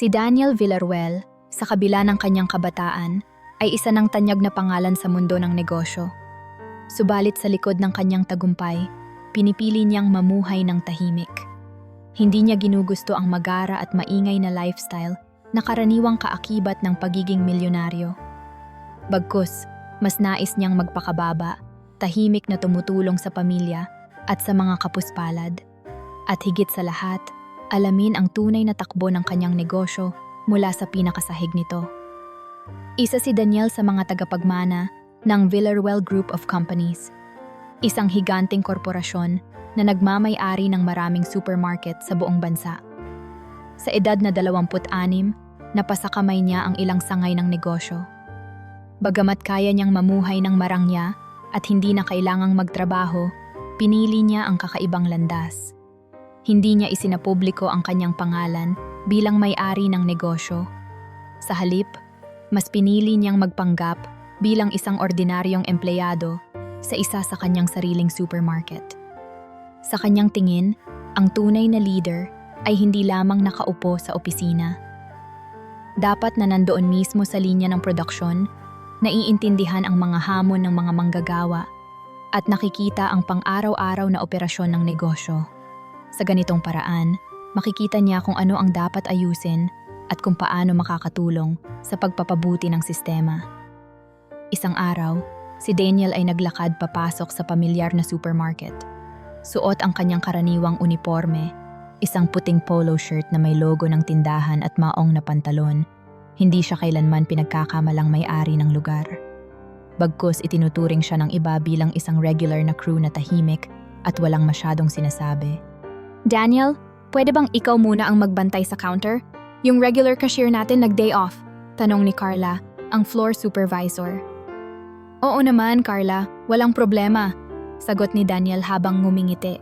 Si Daniel Villaruel, sa kabila ng kanyang kabataan, ay isa ng tanyag na pangalan sa mundo ng negosyo. Subalit sa likod ng kanyang tagumpay, pinipili niyang mamuhay ng tahimik. Hindi niya ginugusto ang magara at maingay na lifestyle na karaniwang kaakibat ng pagiging milyonaryo. Bagkus, mas nais niyang magpakababa, tahimik na tumutulong sa pamilya at sa mga kapuspalad. At higit sa lahat, alamin ang tunay na takbo ng kanyang negosyo mula sa pinakasahig nito. Isa si Daniel sa mga tagapagmana ng Villaruel Group of Companies, isang higanting korporasyon na nagmamay-ari ng maraming supermarket sa buong bansa. Sa edad na 26, napasakamay niya ang ilang sangay ng negosyo. Bagamat kaya niyang mamuhay ng marangya at hindi na kailangang magtrabaho, pinili niya ang kakaibang landas. Hindi niya isinapubliko ang kanyang pangalan bilang may-ari ng negosyo. Sa halip, mas pinili niyang magpanggap bilang isang ordinaryong empleyado sa isa sa kanyang sariling supermarket. Sa kanyang tingin, ang tunay na leader ay hindi lamang nakaupo sa opisina. Dapat na nandoon mismo sa linya ng produksyon, naiintindihan ang mga hamon ng mga manggagawa at nakikita ang pang-araw-araw na operasyon ng negosyo. Sa ganitong paraan, makikita niya kung ano ang dapat ayusin at kung paano makakatulong sa pagpapabuti ng sistema. Isang araw, si Daniel ay naglakad papasok sa pamilyar na supermarket. Suot ang kanyang karaniwang uniforme, isang puting polo shirt na may logo ng tindahan at maong na pantalon. Hindi siya kailanman pinagkakamalang may-ari ng lugar. Bagkus itinuturing siya ng iba bilang isang regular na crew na tahimik at walang masyadong sinasabi. Daniel, pwede bang ikaw muna ang magbantay sa counter? Yung regular cashier natin nag-day off, tanong ni Carla, ang floor supervisor. Oo naman, Carla, walang problema, sagot ni Daniel habang ngumingiti.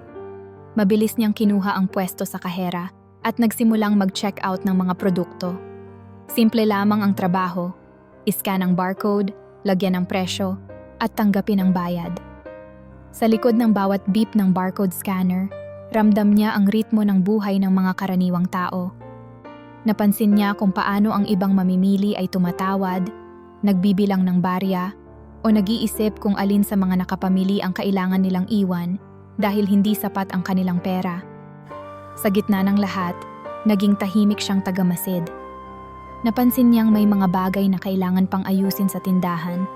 Mabilis niyang kinuha ang pwesto sa kahera at nagsimulang mag-check out ng mga produkto. Simple lamang ang trabaho, iscan ang barcode, lagyan ng presyo, at tanggapin ang bayad. Sa likod ng bawat beep ng barcode scanner, ramdam niya ang ritmo ng buhay ng mga karaniwang tao. Napansin niya kung paano ang ibang mamimili ay tumatawad, nagbibilang ng barya, o nag-iisip kung alin sa mga nakapamili ang kailangan nilang iwan dahil hindi sapat ang kanilang pera. Sa gitna ng lahat, naging tahimik siyang tagamasid. Napansin niyang may mga bagay na kailangan pang ayusin sa tindahan,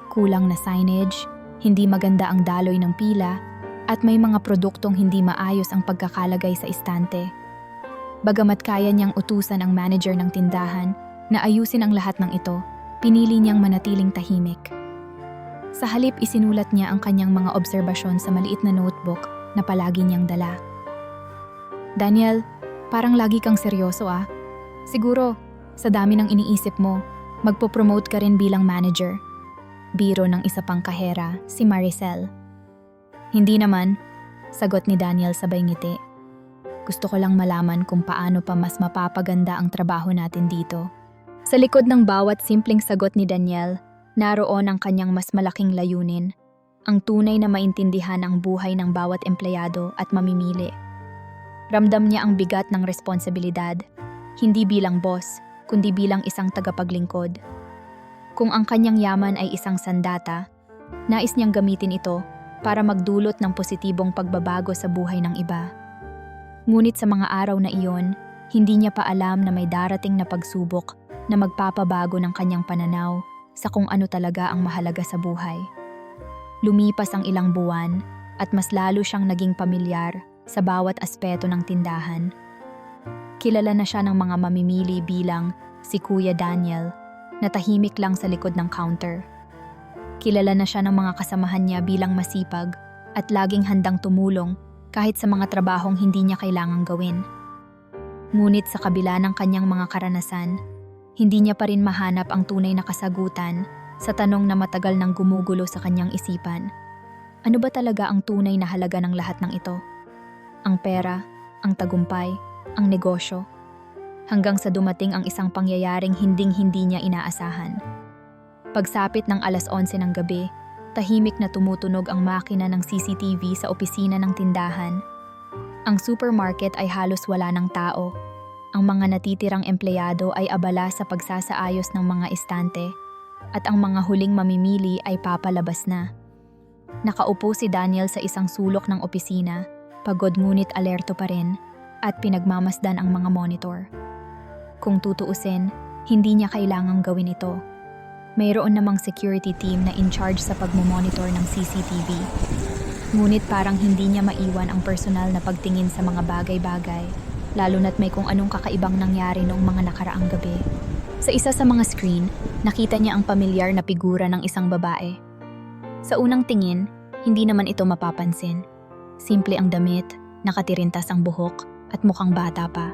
kulang na signage, hindi maganda ang daloy ng pila, at may mga produktong hindi maayos ang pagkakalagay sa istante. Bagamat kaya niyang utusan ang manager ng tindahan na ayusin ang lahat ng ito, pinili niyang manatiling tahimik. Sa halip isinulat niya ang kanyang mga obserbasyon sa maliit na notebook na palagi niyang dala. Daniel, parang lagi kang seryoso ah. Siguro, sa dami ng iniisip mo, magpo-promote ka rin bilang manager. Biro ng isa pang kahera, si Maricel. Hindi naman, sagot ni Daniel sabay ngiti. Gusto ko lang malaman kung paano pa mas mapapaganda ang trabaho natin dito. Sa likod ng bawat simpleng sagot ni Daniel, naroon ang kanyang mas malaking layunin, ang tunay na maintindihan ang buhay ng bawat empleyado at mamimili. Ramdam niya ang bigat ng responsibilidad, hindi bilang boss, kundi bilang isang tagapaglingkod. Kung ang kanyang yaman ay isang sandata, nais niyang gamitin ito para magdulot ng positibong pagbabago sa buhay ng iba. Ngunit sa mga araw na iyon, hindi niya pa alam na may darating na pagsubok na magpapabago ng kanyang pananaw sa kung ano talaga ang mahalaga sa buhay. Lumipas ang ilang buwan at mas lalo siyang naging pamilyar sa bawat aspeto ng tindahan. Kilala na siya ng mga mamimili bilang si Kuya Daniel na tahimik lang sa likod ng counter. Kilala na siya ng mga kasamahan niya bilang masipag at laging handang tumulong kahit sa mga trabahong hindi niya kailangang gawin. Ngunit sa kabila ng kanyang mga karanasan, hindi niya pa rin mahanap ang tunay na kasagutan sa tanong na matagal nang gumugulo sa kanyang isipan. Ano ba talaga ang tunay na halaga ng lahat ng ito? Ang pera, ang tagumpay, ang negosyo. Hanggang sa dumating ang isang pangyayaring hinding-hindi niya inaasahan. Pagsapit ng 11:00 ng gabi, tahimik na tumutunog ang makina ng CCTV sa opisina ng tindahan. Ang supermarket ay halos wala ng tao. Ang mga natitirang empleyado ay abala sa pagsasaayos ng mga estante at ang mga huling mamimili ay papalabas na. Nakaupo si Daniel sa isang sulok ng opisina, pagod ngunit alerto pa rin at pinagmamasdan ang mga monitor. Kung tutuusin, hindi niya kailangang gawin ito. Mayroon namang security team na in charge sa pagmomonitor ng CCTV. Ngunit parang hindi niya maiwan ang personal na pagtingin sa mga bagay-bagay, lalo na't may kung anong kakaibang nangyari noong mga nakaraang gabi. Sa isa sa mga screen, nakita niya ang pamilyar na figura ng isang babae. Sa unang tingin, hindi naman ito mapapansin. Simple ang damit, nakatirintas ang buhok, at mukhang bata pa.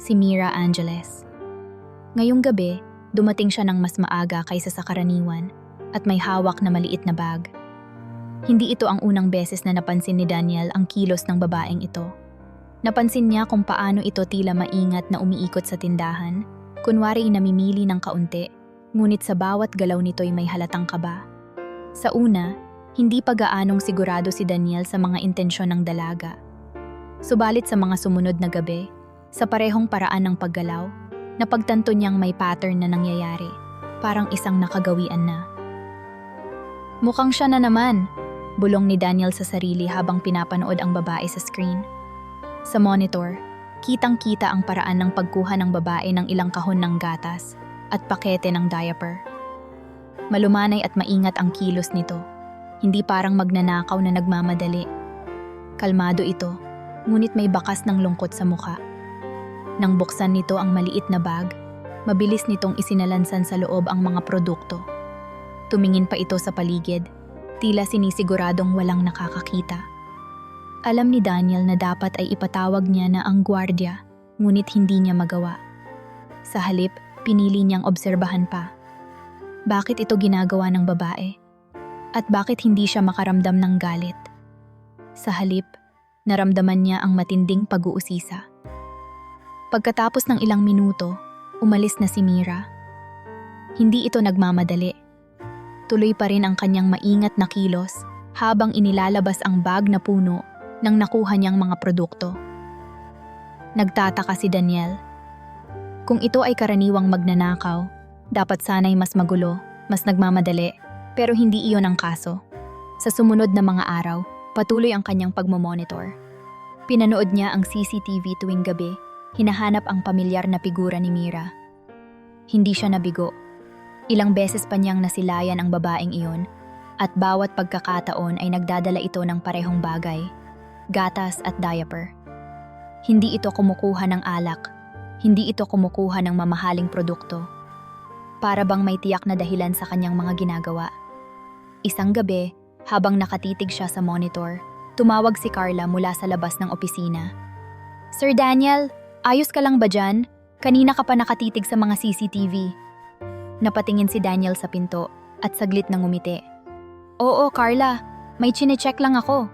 Si Mira Angeles. Ngayong gabi, dumating siya ng mas maaga kaysa sa karaniwan at may hawak na maliit na bag. Hindi ito ang unang beses na napansin ni Daniel ang kilos ng babaeng ito. Napansin niya kung paano ito tila maingat na umiikot sa tindahan, kunwari namimili ng kaunti, ngunit sa bawat galaw nito'y may halatang kaba. Sa una, hindi pa gaanong sigurado si Daniel sa mga intensyon ng dalaga. Subalit sa mga sumunod na gabi, sa parehong paraan ng paggalaw, napagtanto niyang may pattern na nangyayari, parang isang nakagawian na. Mukhang siya na naman, bulong ni Daniel sa sarili habang pinapanood ang babae sa screen. Sa monitor, kitang-kita ang paraan ng pagkuha ng babae ng ilang kahon ng gatas at pakete ng diaper. Malumanay at maingat ang kilos nito, hindi parang magnanakaw na nagmamadali. Kalmado ito, ngunit may bakas ng lungkot sa mukha. Nang buksan nito ang maliit na bag, mabilis nitong isinalansan sa loob ang mga produkto. Tumingin pa ito sa paligid, tila sinisiguradong walang nakakakita. Alam ni Daniel na dapat ay ipatawag niya na ang gwardiya, ngunit hindi niya magawa. Sa halip, pinili niyang obserbahan pa. Bakit ito ginagawa ng babae? At bakit hindi siya makaramdam ng galit? Sa halip, naramdaman niya ang matinding pag-uusisa. Pagkatapos ng ilang minuto, umalis na si Mira. Hindi ito nagmamadali. Tuloy pa rin ang kanyang maingat na kilos habang inilalabas ang bag na puno ng nakuha niyang mga produkto. Nagtataka si Daniel. Kung ito ay karaniwang magnanakaw, dapat sana'y mas magulo, mas nagmamadali, pero hindi iyon ang kaso. Sa sumunod na mga araw, patuloy ang kanyang pagmomonitor. Pinanood niya ang CCTV tuwing gabi. Hinahanap ang pamilyar na figura ni Mira. Hindi siya nabigo. Ilang beses pa niyang nasilayan ang babaeng iyon at bawat pagkakataon ay nagdadala ito ng parehong bagay, gatas at diaper. Hindi ito kumukuha ng alak, hindi ito kumukuha ng mamahaling produkto. Para bang may tiyak na dahilan sa kanyang mga ginagawa. Isang gabi, habang nakatitig siya sa monitor, tumawag si Carla mula sa labas ng opisina. "Sir Daniel, ayos ka lang ba dyan? Kanina ka pa nakatitig sa mga CCTV." Napatingin si Daniel sa pinto at saglit nang ngumiti. "Oo, Carla. May chine-check lang ako."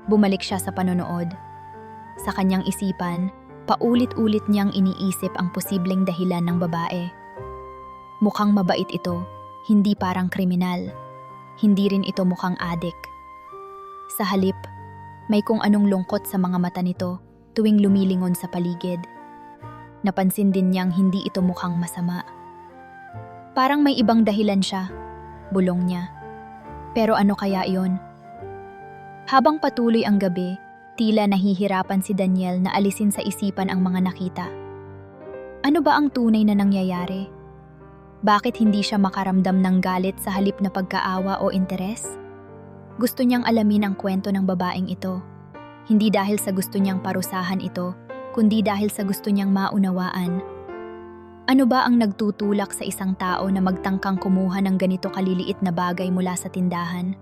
Bumalik siya sa panonood. Sa kanyang isipan, paulit-ulit niyang iniisip ang posibleng dahilan ng babae. Mukhang mabait ito, hindi parang kriminal. Hindi rin ito mukhang adik. Sa halip, may kung anong lungkot sa mga mata nito tuwing lumilingon sa paligid. Napansin din niyang hindi ito mukhang masama. Parang may ibang dahilan siya, bulong niya. Pero ano kaya iyon? Habang patuloy ang gabi, tila nahihirapan si Daniel na alisin sa isipan ang mga nakita. Ano ba ang tunay na nangyayari? Bakit hindi siya makaramdam ng galit sa halip na pagkaawa o interes? Gusto niyang alamin ang kwento ng babaeng ito. Hindi dahil sa gusto niyang parusahan ito, kundi dahil sa gusto niyang maunawaan. Ano ba ang nagtutulak sa isang tao na magtangkang kumuha ng ganito kaliliit na bagay mula sa tindahan?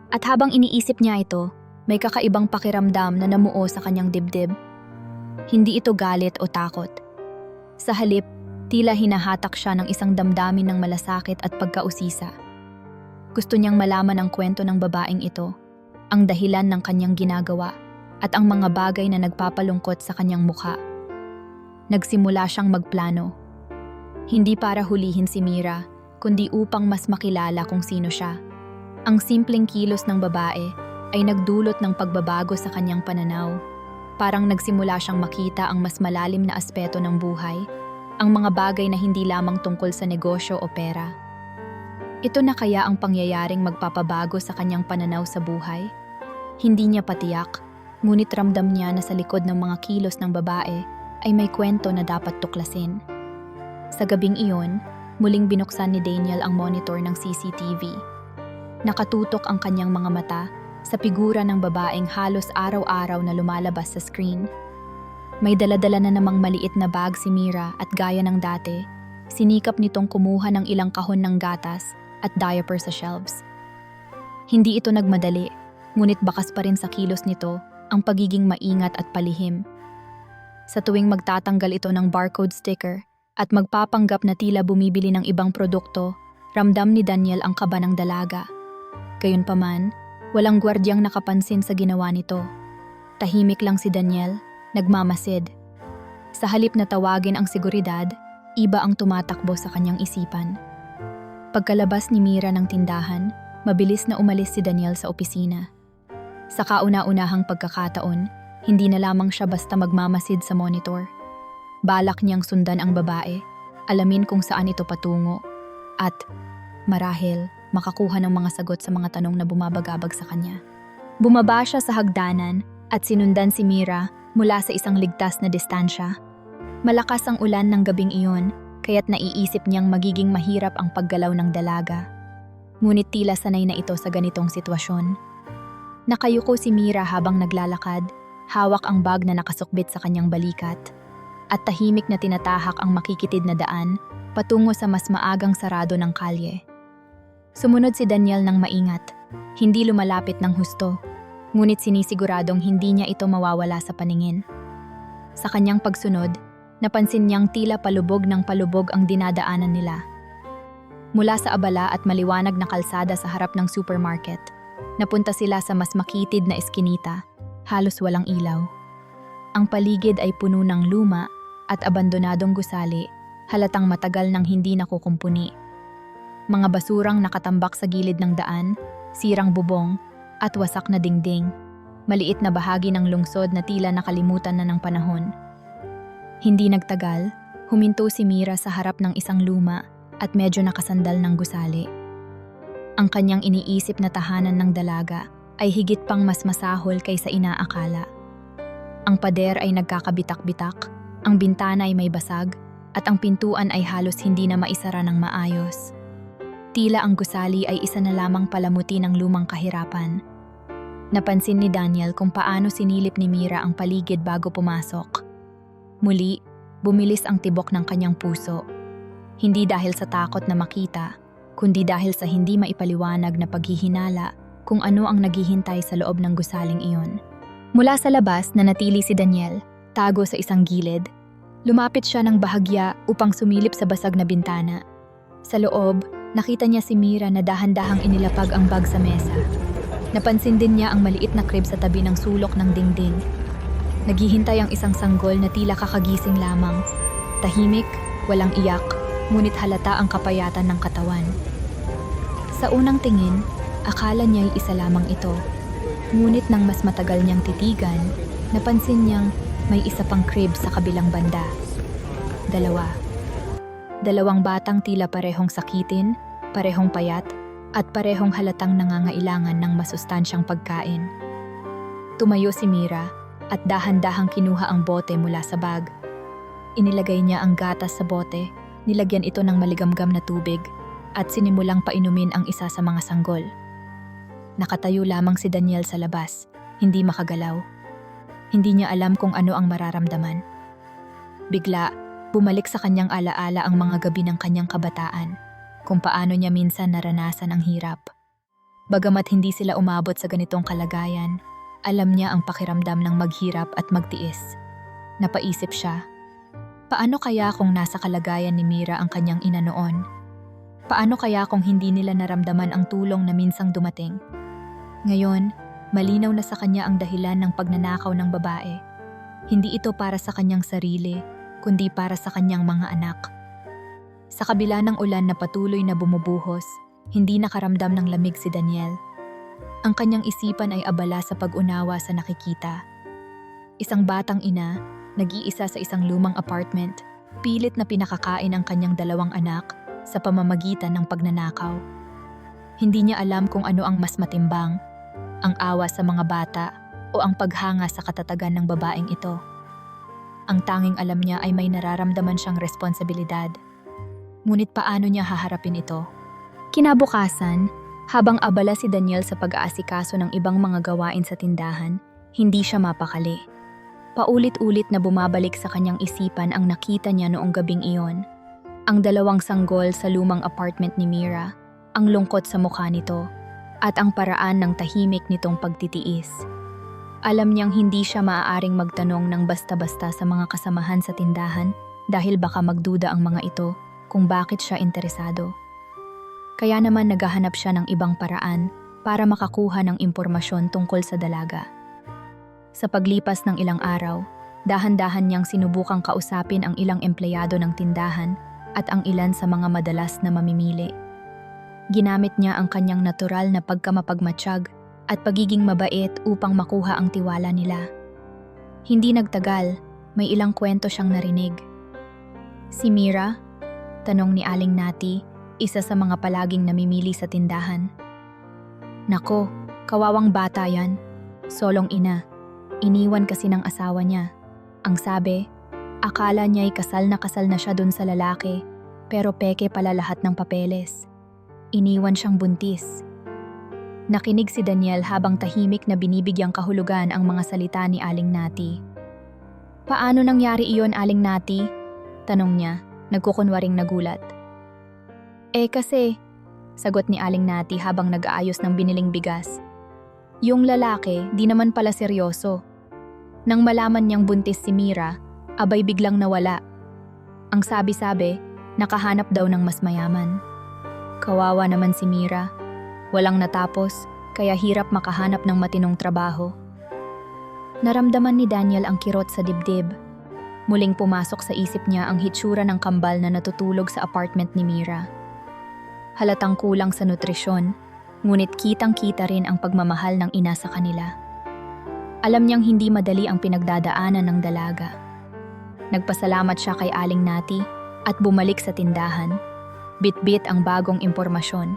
At habang iniisip niya ito, may kakaibang pakiramdam na namuo sa kanyang dibdib. Hindi ito galit o takot. Sa halip, tila hinahatak siya ng isang damdamin ng malasakit at pagkausisa. Gusto niyang malaman ang kwento ng babaeng ito, ang dahilan ng kanyang ginagawa, at ang mga bagay na nagpapalungkot sa kanyang mukha. Nagsimula siyang magplano. Hindi para hulihin si Mira, kundi upang mas makilala kung sino siya. Ang simpleng kilos ng babae ay nagdulot ng pagbabago sa kanyang pananaw. Parang nagsimula siyang makita ang mas malalim na aspeto ng buhay, ang mga bagay na hindi lamang tungkol sa negosyo o pera. Ito na kaya ang pangyayaring magpapabago sa kanyang pananaw sa buhay? Hindi niya patiyak, ngunit ramdam niya na sa likod ng mga kilos ng babae ay may kwento na dapat tuklasin. Sa gabing iyon, muling binuksan ni Daniel ang monitor ng CCTV. Nakatutok ang kanyang mga mata sa figura ng babaeng halos araw-araw na lumalabas sa screen. May daladala na namang maliit na bag si Mira at gaya ng dati, sinikap nitong kumuha ng ilang kahon ng gatas at diaper sa shelves. Hindi ito nagmadali, ngunit bakas pa rin sa kilos nito ang pagiging maingat at palihim. Sa tuwing magtatanggal ito ng barcode sticker at magpapanggap na tila bumibili ng ibang produkto, ramdam ni Daniel ang kaba ng dalaga. Gayunpaman, walang gwardyang nakapansin sa ginawa nito. Tahimik lang si Daniel, nagmamasid. Sa halip na tawagin ang seguridad, iba ang tumatakbo sa kanyang isipan. Pagkalabas ni Mira ng tindahan, mabilis na umalis si Daniel sa opisina. Sa kauna-unahang pagkakataon, hindi na lamang siya basta magmamasid sa monitor. Balak niyang sundan ang babae, alamin kung saan ito patungo, at marahil makakuha ng mga sagot sa mga tanong na bumabagabag sa kanya. Bumaba siya sa hagdanan at sinundan si Mira mula sa isang ligtas na distansya. Malakas ang ulan ng gabing iyon, kaya't naiisip niyang magiging mahirap ang paggalaw ng dalaga. Ngunit tila sanay na ito sa ganitong sitwasyon. Nakayuko si Mira habang naglalakad, hawak ang bag na nakasukbit sa kanyang balikat, at tahimik na tinatahak ang makikitid na daan patungo sa mas maagang sarado ng kalye. Sumunod si Daniel ng maingat, hindi lumalapit ng husto, ngunit sinisiguradong hindi niya ito mawawala sa paningin. Sa kanyang pagsunod, napansin niyang tila palubog ng palubog ang dinadaanan nila. Mula sa abala at maliwanag na kalsada sa harap ng supermarket, napunta sila sa mas makitid na eskinita, halos walang ilaw. Ang paligid ay puno ng luma at abandonadong gusali, halatang matagal nang hindi nakukumpuni. Mga basurang nakatambak sa gilid ng daan, sirang bubong, at wasak na dingding, maliit na bahagi ng lungsod na tila nakalimutan na ng panahon. Hindi nagtagal, huminto si Mira sa harap ng isang luma at medyo nakasandal ng gusali. Ang kanyang iniisip na tahanan ng dalaga ay higit pang mas masahol kaysa inaakala. Ang pader ay nagkakabitak-bitak, ang bintana ay may basag, at ang pintuan ay halos hindi na maisara ng maayos. Tila ang gusali ay isa na lamang palamuti ng lumang kahirapan. Napansin ni Daniel kung paano sinilip ni Mira ang paligid bago pumasok. Muli, bumilis ang tibok ng kanyang puso. Hindi dahil sa takot na makita, kundi dahil sa hindi maipaliwanag na paghihinala kung ano ang naghihintay sa loob ng gusaling iyon. Mula sa labas, nanatili si Daniel, tago sa isang gilid. Lumapit siya ng bahagya upang sumilip sa basag na bintana. Sa loob, nakita niya si Mira na dahan-dahang inilapag ang bag sa mesa. Napansin din niya ang maliit na crib sa tabi ng sulok ng dingding. Naghihintay ang isang sanggol na tila kakagising lamang. Tahimik, walang iyak, ngunit halata ang kapayatan ng katawan. Sa unang tingin, akala niya'y isa lamang ito. Ngunit nang mas matagal niyang titigan, napansin niyang may isa pang crib sa kabilang banda. Dalawang batang tila parehong sakitin, parehong payat, at parehong halatang nangangailangan ng masustansyang pagkain. Tumayo si Mira at dahan-dahang kinuha ang bote mula sa bag. Inilagay niya ang gatas sa bote, nilagyan ito ng maligamgam na tubig, at sinimulang painumin ang isa sa mga sanggol. Nakatayo lamang si Daniel sa labas, hindi makagalaw. Hindi niya alam kung ano ang mararamdaman. Bigla, bumalik sa kanyang alaala ang mga gabi ng kanyang kabataan, kung paano niya minsan naranasan ang hirap. Bagamat hindi sila umabot sa ganitong kalagayan, alam niya ang pakiramdam ng maghirap at magtiis. Napaisip siya, paano kaya kung nasa kalagayan ni Mira ang kanyang ina noon? Paano kaya kung hindi nila naramdaman ang tulong na minsang dumating? Ngayon, malinaw na sa kanya ang dahilan ng pagnanakaw ng babae. Hindi ito para sa kanyang sarili, kundi para sa kanyang mga anak. Sa kabila ng ulan na patuloy na bumubuhos, hindi nakaramdam ng lamig si Daniel. Ang kanyang isipan ay abala sa pag-unawa sa nakikita. isang batang ina, nag-iisa sa isang lumang apartment, pilit na pinakakain ang kanyang 2 anak sa pamamagitan ng pagnanakaw. Hindi niya alam kung ano ang mas matimbang, ang awa sa mga bata o ang paghanga sa katatagan ng babaeng ito. Ang tanging alam niya ay may nararamdaman siyang responsibilidad. Ngunit paano niya haharapin ito? Kinabukasan, habang abala si Daniel sa pag-aasikaso ng ibang mga gawain sa tindahan, hindi siya mapakali. Paulit-ulit na bumabalik sa kanyang isipan ang nakita niya noong gabing iyon. Ang 2 sanggol sa lumang apartment ni Mira, ang lungkot sa mukha nito, at ang paraan ng tahimik nitong pagtitiis. Alam niyang hindi siya maaaring magtanong ng basta-basta sa mga kasamahan sa tindahan dahil baka magduda ang mga ito kung bakit siya interesado. Kaya naman naghahanap siya ng ibang paraan para makakuha ng impormasyon tungkol sa dalaga. Sa paglipas ng ilang araw, dahan-dahan niyang sinubukang kausapin ang ilang empleyado ng tindahan at ang ilan sa mga madalas na mamimili. Ginamit niya ang kanyang natural na pagkamapagmatsyag at pagiging mabait upang makuha ang tiwala nila. Hindi nagtagal, may ilang kwento siyang narinig. Si Mira? Tanong ni Aling Nati, isa sa mga palaging namimili sa tindahan. Nako, kawawang bata yan. Solong ina. Iniwan kasi ng asawa niya. Ang sabi, akala niya'y kasal na siya dun sa lalaki, pero peke pala lahat ng papeles. Iniwan siyang buntis. Nakinig si Daniel habang tahimik na binibigyang kahulugan ang mga salita ni Aling Nati. Paano nangyari iyon, Aling Nati? Tanong niya, nagkukunwaring nagulat. Kasi, sagot ni Aling Nati habang nag-aayos ng biniling bigas. Yung lalaki, di naman pala seryoso. Nang malaman niyang buntis si Mira, abay biglang nawala. Ang sabi-sabi, nakahanap daw ng mas mayaman. Kawawa naman si Mira. Walang natapos, kaya hirap makahanap ng matinong trabaho. Naramdaman ni Daniel ang kirot sa dibdib. Muling pumasok sa isip niya ang hitsura ng kambal na natutulog sa apartment ni Mira. Halatang kulang sa nutrisyon, ngunit kitang-kita rin ang pagmamahal ng ina sa kanila. Alam niyang hindi madali ang pinagdadaanan ng dalaga. Nagpasalamat siya kay Aling Nati at bumalik sa tindahan. Bit-bit ang bagong impormasyon.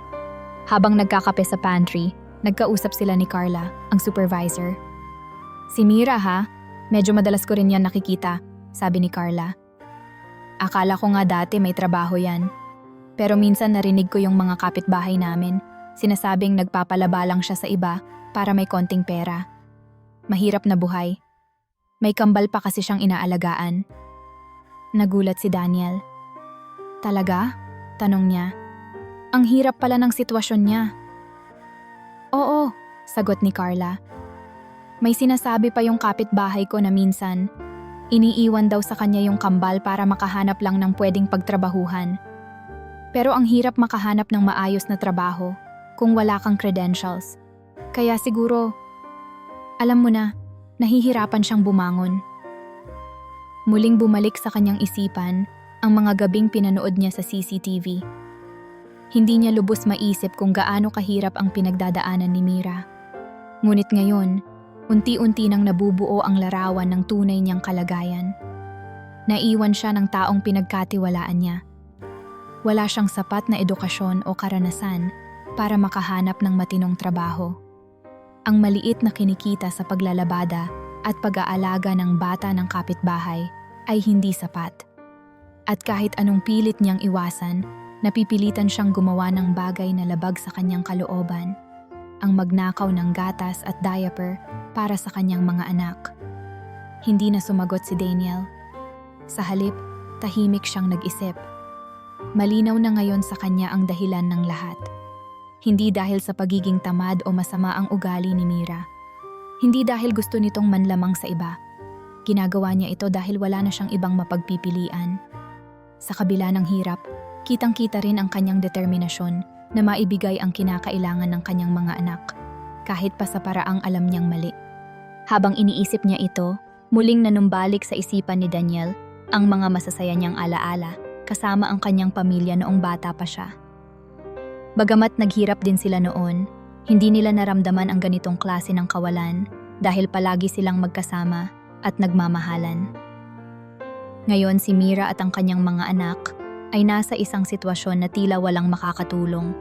Habang nagkakape sa pantry, nagkausap sila ni Carla, ang supervisor. Si Mira ha? Medyo madalas ko rin yan nakikita, sabi ni Carla. Akala ko nga dati may trabaho yan. Pero minsan narinig ko yung mga kapitbahay namin, sinasabing nagpapalaba lang siya sa iba para may konting pera. Mahirap na buhay. May kambal pa kasi siyang inaalagaan. Nagulat si Daniel. Talaga? Tanong niya. Ang hirap pala ng sitwasyon niya. Oo, sagot ni Carla. May sinasabi pa yung kapitbahay ko na minsan, iniiwan daw sa kanya yung kambal para makahanap lang ng pwedeng pagtrabahuhan. Pero ang hirap makahanap ng maayos na trabaho kung wala kang credentials. Kaya siguro, alam mo na, nahihirapan siyang bumangon. Muling bumalik sa kanyang isipan ang mga gabing pinanood niya sa CCTV. Hindi niya lubos maisip kung gaano kahirap ang pinagdadaanan ni Mira. Ngunit ngayon, unti-unti nang nabubuo ang larawan ng tunay niyang kalagayan. Naiwan siya ng taong pinagkatiwalaan niya. Wala siyang sapat na edukasyon o karanasan para makahanap ng matinong trabaho. Ang maliit na kinikita sa paglalabada at pag-aalaga ng bata ng kapitbahay ay hindi sapat. At kahit anong pilit niyang iwasan, napipilitan siyang gumawa ng bagay na labag sa kanyang kalooban, ang magnakaw ng gatas at diaper para sa kanyang mga anak. Hindi na sumagot si Daniel. Sa halip, tahimik siyang nag-isip. Malinaw na ngayon sa kanya ang dahilan ng lahat. Hindi dahil sa pagiging tamad o masama ang ugali ni Mira. Hindi dahil gusto nitong manlamang sa iba. Ginagawa niya ito dahil wala na siyang ibang mapagpipilian. Sa kabila ng hirap, kitang-kita rin ang kanyang determinasyon na maibigay ang kinakailangan ng kanyang mga anak, kahit pa sa paraang alam niyang mali. Habang iniisip niya ito, muling nanumbalik sa isipan ni Daniel ang mga masasaya niyang alaala kasama ang kanyang pamilya noong bata pa siya. Bagamat naghirap din sila noon, hindi nila naramdaman ang ganitong klase ng kawalan dahil palagi silang magkasama at nagmamahalan. Ngayon si Mira at ang kanyang mga anak ay nasa isang sitwasyon na tila walang makakatulong.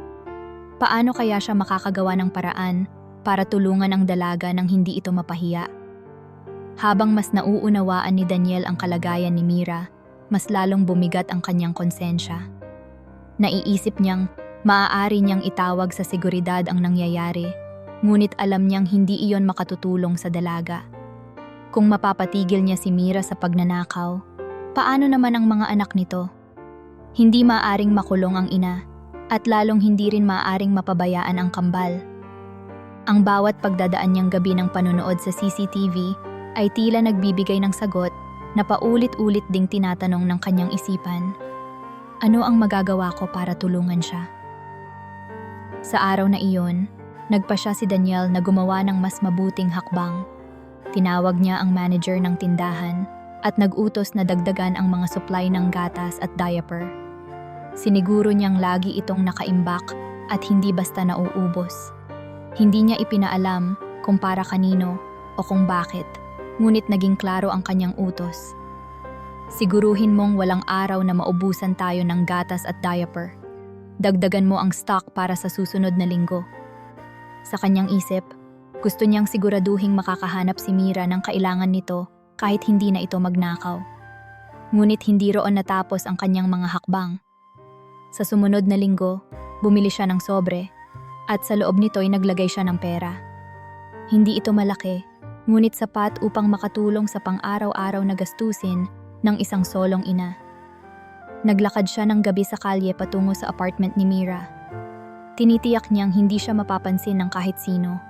Paano kaya siya makakagawa ng paraan para tulungan ang dalaga nang hindi ito mapahiya? Habang mas nauunawaan ni Daniel ang kalagayan ni Mira, mas lalong bumigat ang kanyang konsensya. Naiisip niyang maaari niyang itawag sa seguridad ang nangyayari, ngunit alam niyang hindi iyon makatutulong sa dalaga. Kung mapapatigil niya si Mira sa pagnanakaw, paano naman ang mga anak nito? Hindi maaaring makulong ang ina, at lalong hindi rin maaaring mapabayaan ang kambal. Ang bawat pagdadaan niyang gabi ng panonood sa CCTV ay tila nagbibigay ng sagot na paulit-ulit ding tinatanong ng kanyang isipan. Ano ang magagawa ko para tulungan siya? Sa araw na iyon, nagpasya si Daniel na gumawa ng mas mabuting hakbang. Tinawag niya ang manager ng tindahan at nag-utos na dagdagan ang mga supply ng gatas at diaper. Siniguro niyang lagi itong nakaimbak at hindi basta nauubos. Hindi niya ipinaalam kung para kanino o kung bakit, ngunit naging klaro ang kanyang utos. Siguruhin mong walang araw na maubusan tayo ng gatas at diaper. Dagdagan mo ang stock para sa susunod na linggo. Sa kanyang isip, gusto niyang siguraduhing makakahanap si Mira ng kailangan nito kahit hindi na ito magnakaw. Ngunit hindi roon natapos ang kanyang mga hakbang. Sa sumunod na linggo, bumili siya ng sobre at sa loob nito ay naglagay siya ng pera. Hindi ito malaki, ngunit sapat upang makatulong sa pang-araw-araw na gastusin ng isang solong ina. Naglakad siya ng gabi sa kalye patungo sa apartment ni Mira. Tinitiyak niyang hindi siya mapapansin ng kahit sino.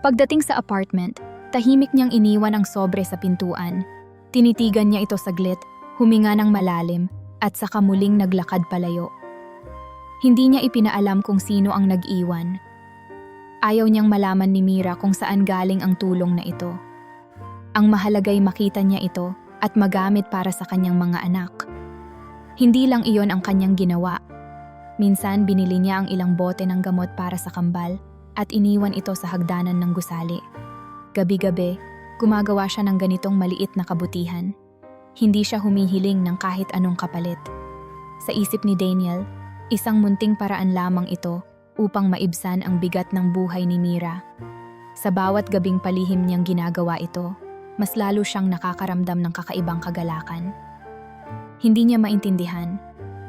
Pagdating sa apartment, tahimik niyang iniwan ang sobre sa pintuan. Tinitigan niya ito saglit, huminga ng malalim, at saka muling naglakad palayo. Hindi niya ipinaalam kung sino ang nag-iwan. Ayaw niyang malaman ni Mira kung saan galing ang tulong na ito. Ang mahalaga'y makita niya ito at magamit para sa kanyang mga anak. Hindi lang iyon ang kanyang ginawa. Minsan binili niya ang ilang bote ng gamot para sa kambal at iniwan ito sa hagdanan ng gusali. Gabi-gabi, gumagawa siya ng ganitong maliit na kabutihan. Hindi siya humihiling ng kahit anong kapalit. Sa isip ni Daniel, isang munting paraan lamang ito upang maibsan ang bigat ng buhay ni Mira. Sa bawat gabing palihim niyang ginagawa ito, mas lalo siyang nakakaramdam ng kakaibang kagalakan. Hindi niya maintindihan,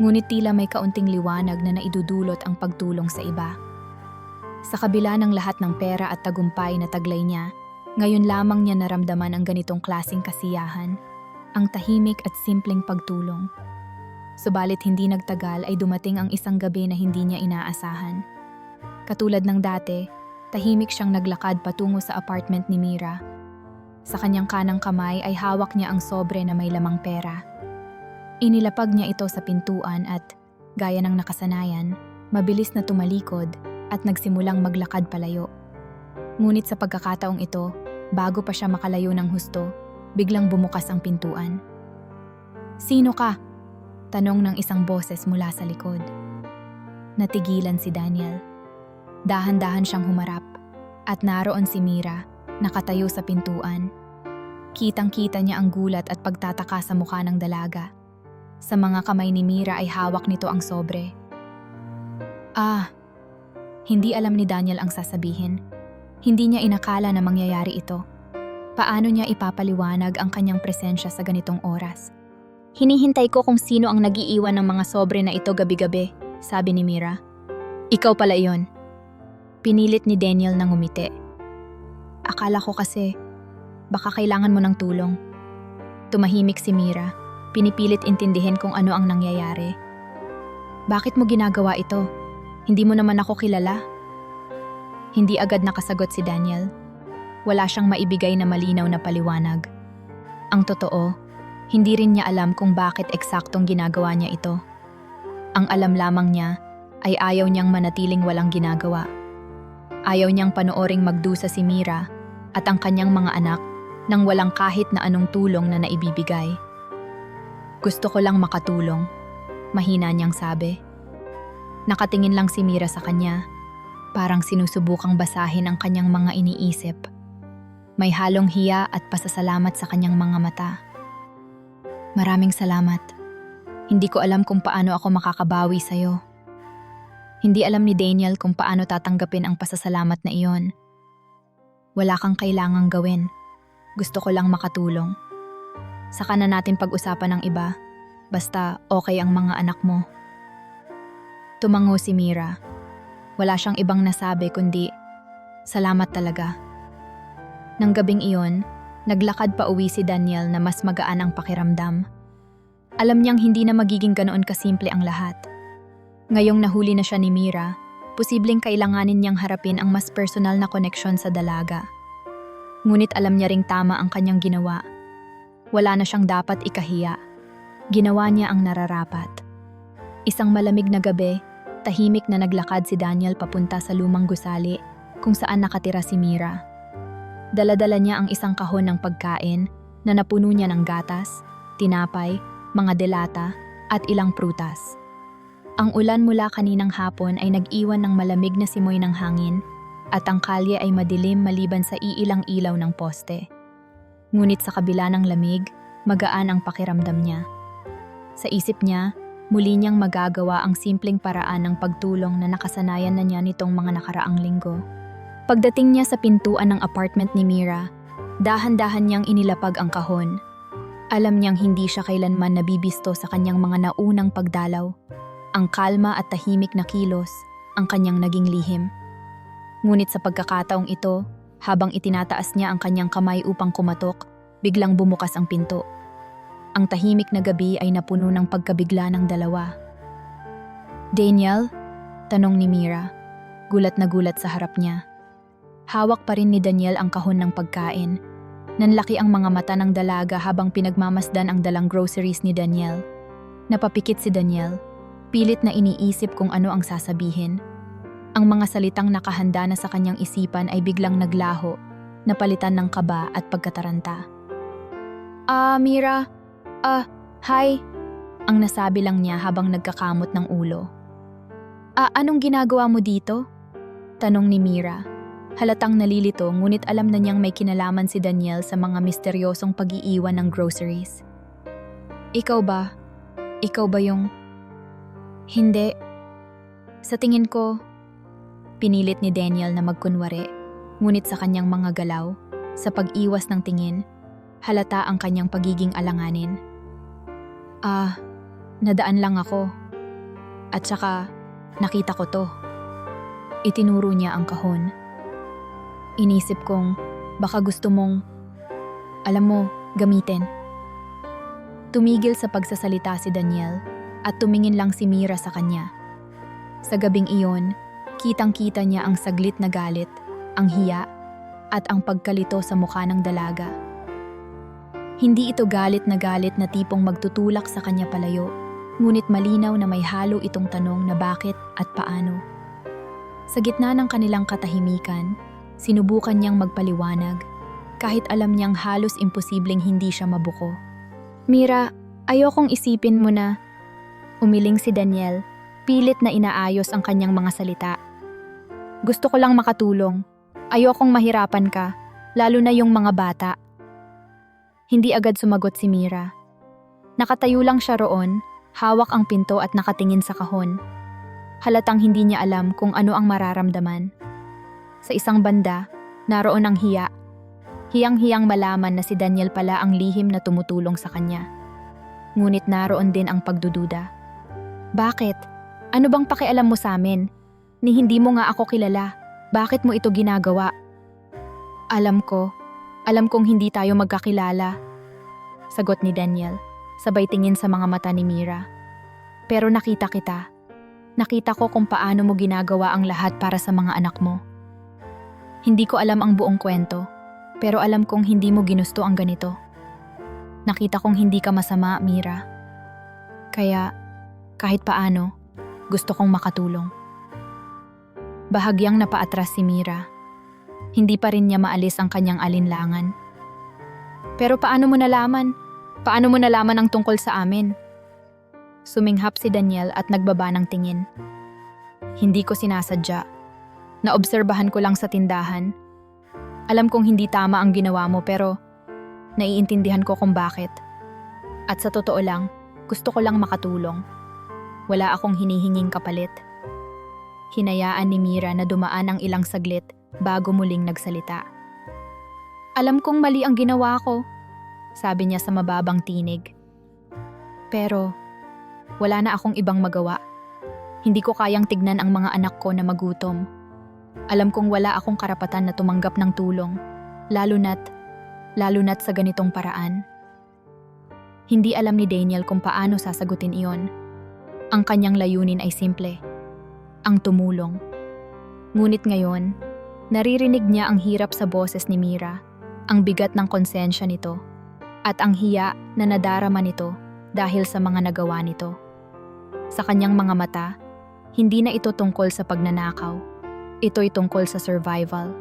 ngunit tila may kaunting liwanag na naidudulot ang pagtulong sa iba. Sa kabila ng lahat ng pera at tagumpay na taglay niya, ngayon lamang niya naramdaman ang ganitong klaseng kasiyahan, ang tahimik at simpleng pagtulong. Subalit hindi nagtagal ay dumating ang isang gabi na hindi niya inaasahan. Katulad ng dati, tahimik siyang naglakad patungo sa apartment ni Mira. Sa kanyang kanang kamay ay hawak niya ang sobre na may lamang pera. Inilapag niya ito sa pintuan at, gaya ng nakasanayan, mabilis na tumalikod at nagsimulang maglakad palayo. Ngunit sa pagkakataong ito, bago pa siya makalayo ng husto, biglang bumukas ang pintuan. "Sino ka?" tanong ng isang boses mula sa likod. Natigilan si Daniel. Dahan-dahan siyang humarap at naroon si Mira, nakatayo sa pintuan. Kitang-kita niya ang gulat at pagtataka sa mukha ng dalaga. Sa mga kamay ni Mira ay hawak nito ang sobre. Hindi alam ni Daniel ang sasabihin. Hindi niya inakala na mangyayari ito. Paano niya ipapaliwanag ang kanyang presensya sa ganitong oras? "Hinihintay ko kung sino ang nag-iiwan ng mga sobre na ito gabi-gabi," sabi ni Mira. "Ikaw pala iyon." Pinilit ni Daniel na ngumiti. "Akala ko kasi, baka kailangan mo ng tulong." Tumahimik si Mira, pinipilit intindihin kung ano ang nangyayari. "Bakit mo ginagawa ito? Hindi mo naman ako kilala." Hindi agad nakasagot si Daniel. Wala siyang maibigay na malinaw na paliwanag. Ang totoo, hindi rin niya alam kung bakit eksaktong ginagawa niya ito. Ang alam lamang niya ay ayaw niyang manatiling walang ginagawa. Ayaw niyang panooring magdusa si Mira at ang kanyang mga anak nang walang kahit na anong tulong na naibibigay. "Gusto ko lang makatulong," mahina niyang sabi. Nakatingin lang si Mira sa kanya, parang sinusubukang basahin ang kanyang mga iniisip. may halong hiya at pasasalamat sa kanyang mga mata. Maraming salamat. Hindi ko alam kung paano ako makakabawi sa'yo. Hindi alam ni Daniel kung paano tatanggapin ang pasasalamat na iyon. Wala kang kailangang gawin. Gusto ko lang makatulong. Saka na natin pag-usapan ng iba. Basta okay ang mga anak mo. Tumango si Mira. Wala siyang ibang nasabi kundi, salamat talaga. Nang gabing iyon, naglakad pa uwi si Daniel na mas magaan ang pakiramdam. Alam niyang hindi na magiging ganoon kasimple ang lahat. Ngayong nahuli na siya ni Mira, posibleng kailanganin niyang harapin ang mas personal na koneksyon sa dalaga. Ngunit alam niya ring tama ang kanyang ginawa. Wala na siyang dapat ikahiya. Ginawa niya ang nararapat. Isang malamig na gabi, tahimik na naglakad si Daniel papunta sa lumang gusali kung saan nakatira si Mira. Dala-dala niya ang isang kahon ng pagkain na napuno niya ng gatas, tinapay, mga delata at ilang prutas. Ang ulan mula kaninang hapon ay nag-iwan ng malamig na simoy ng hangin at ang kalye ay madilim maliban sa iilang ilaw ng poste. Ngunit sa kabila ng lamig, magaan ang pakiramdam niya. Sa isip niya, muli niyang magagawa ang simpleng paraan ng pagtulong na nakasanayan na niya nitong mga nakaraang linggo. Pagdating niya sa pintuan ng apartment ni Mira, dahan-dahan niyang inilapag ang kahon. Alam niyang hindi siya kailanman nabibisto sa kanyang mga naunang pagdalaw. Ang kalma at tahimik na kilos, ang kanyang naging lihim. Ngunit sa pagkakataong ito, habang itinataas niya ang kanyang kamay upang kumatok, biglang bumukas ang pinto. Ang tahimik na gabi ay napuno ng pagkabigla ng dalawa. "Daniel?" tanong ni Mira, gulat na gulat sa harap niya. Hawak pa rin ni Daniel ang kahon ng pagkain. Nanlaki ang mga mata ng dalaga habang pinagmamasdan ang dalang groceries ni Daniel. Napapikit si Daniel, pilit na iniisip kung ano ang sasabihin. Ang mga salitang nakahanda na sa kanyang isipan ay biglang naglaho, napalitan ng kaba at pagkataranta. Mira, hi, ang nasabi lang niya habang nagkakamot ng ulo. Anong ginagawa mo dito? Tanong ni Mira. Halatang nalilito ngunit alam na niyang may kinalaman si Daniel sa mga misteryosong pag-iiwan ng groceries. Ikaw ba? Ikaw ba yung... Hindi. Sa tingin ko, pinilit ni Daniel na magkunwari, ngunit sa kanyang mga galaw, sa pag-iwas ng tingin, halata ang kanyang pagiging alanganin. Nadaan lang ako. At saka, nakita ko to. Itinuro niya ang kahon. Inisip kong, baka gusto mong, alam mo, gamitin. Tumigil sa pagsasalita si Daniel at tumingin lang si Mira sa kanya. Sa gabing iyon, kitang-kita niya ang saglit na galit, ang hiya, at ang pagkalito sa mukha ng dalaga. Hindi ito galit na tipong magtutulak sa kanya palayo, ngunit malinaw na may halo itong tanong na bakit at paano. Sa gitna ng kanilang katahimikan, sinubukan niyang magpaliwanag, kahit alam niyang halos imposibleng hindi siya mabuko. Mira, ayokong isipin mo na... Umiling si Daniel, pilit na inaayos ang kanyang mga salita. Gusto ko lang makatulong. Ayokong mahirapan ka, lalo na yung mga bata. Hindi agad sumagot si Mira. Nakatayo lang siya roon, hawak ang pinto at nakatingin sa kahon. Halatang hindi niya alam kung ano ang mararamdaman. Sa isang banda, naroon ang hiya. Hiyang-hiyang malaman na si Daniel pala ang lihim na tumutulong sa kanya. Ngunit naroon din ang pagdududa. Bakit? Ano bang pakialam mo sa amin? Ni hindi mo nga ako kilala. Bakit mo ito ginagawa? Alam kong hindi tayo magkakilala. Sagot ni Daniel, sabay tingin sa mga mata ni Mira. Pero nakita kita. Nakita ko kung paano mo ginagawa ang lahat para sa mga anak mo. Hindi ko alam ang buong kwento, pero alam kong hindi mo ginusto ang ganito. Nakita kong hindi ka masama, Mira. Kaya, kahit paano, gusto kong makatulong. Bahagyang napaatras si Mira. Hindi pa rin niya maalis ang kanyang alinlangan. Pero paano mo nalaman? Paano mo nalaman ang tungkol sa amin? Suminghap si Daniel at nagbaba ng tingin. Hindi ko sinasadya. Naobserbahan ko lang sa tindahan. Alam kong hindi tama ang ginawa mo pero naiintindihan ko kung bakit. At sa totoo lang, gusto ko lang makatulong. Wala akong hinihinging kapalit. Hinayaan ni Mira na dumaan ang ilang saglit bago muling nagsalita. Alam kong mali ang ginawa ko, sabi niya sa mababang tinig. Pero wala na akong ibang magawa. Hindi ko kayang tignan ang mga anak ko na magutom. Alam kong wala akong karapatan na tumanggap ng tulong, lalo na't sa ganitong paraan. Hindi alam ni Daniel kung paano sasagutin iyon. Ang kanyang layunin ay simple, ang tumulong. Ngunit ngayon, naririnig niya ang hirap sa boses ni Mira, ang bigat ng konsensya nito, at ang hiya na nadarama nito dahil sa mga nagawa nito. Sa kanyang mga mata, hindi na ito tungkol sa pagnanakaw. Ito'y tungkol sa survival.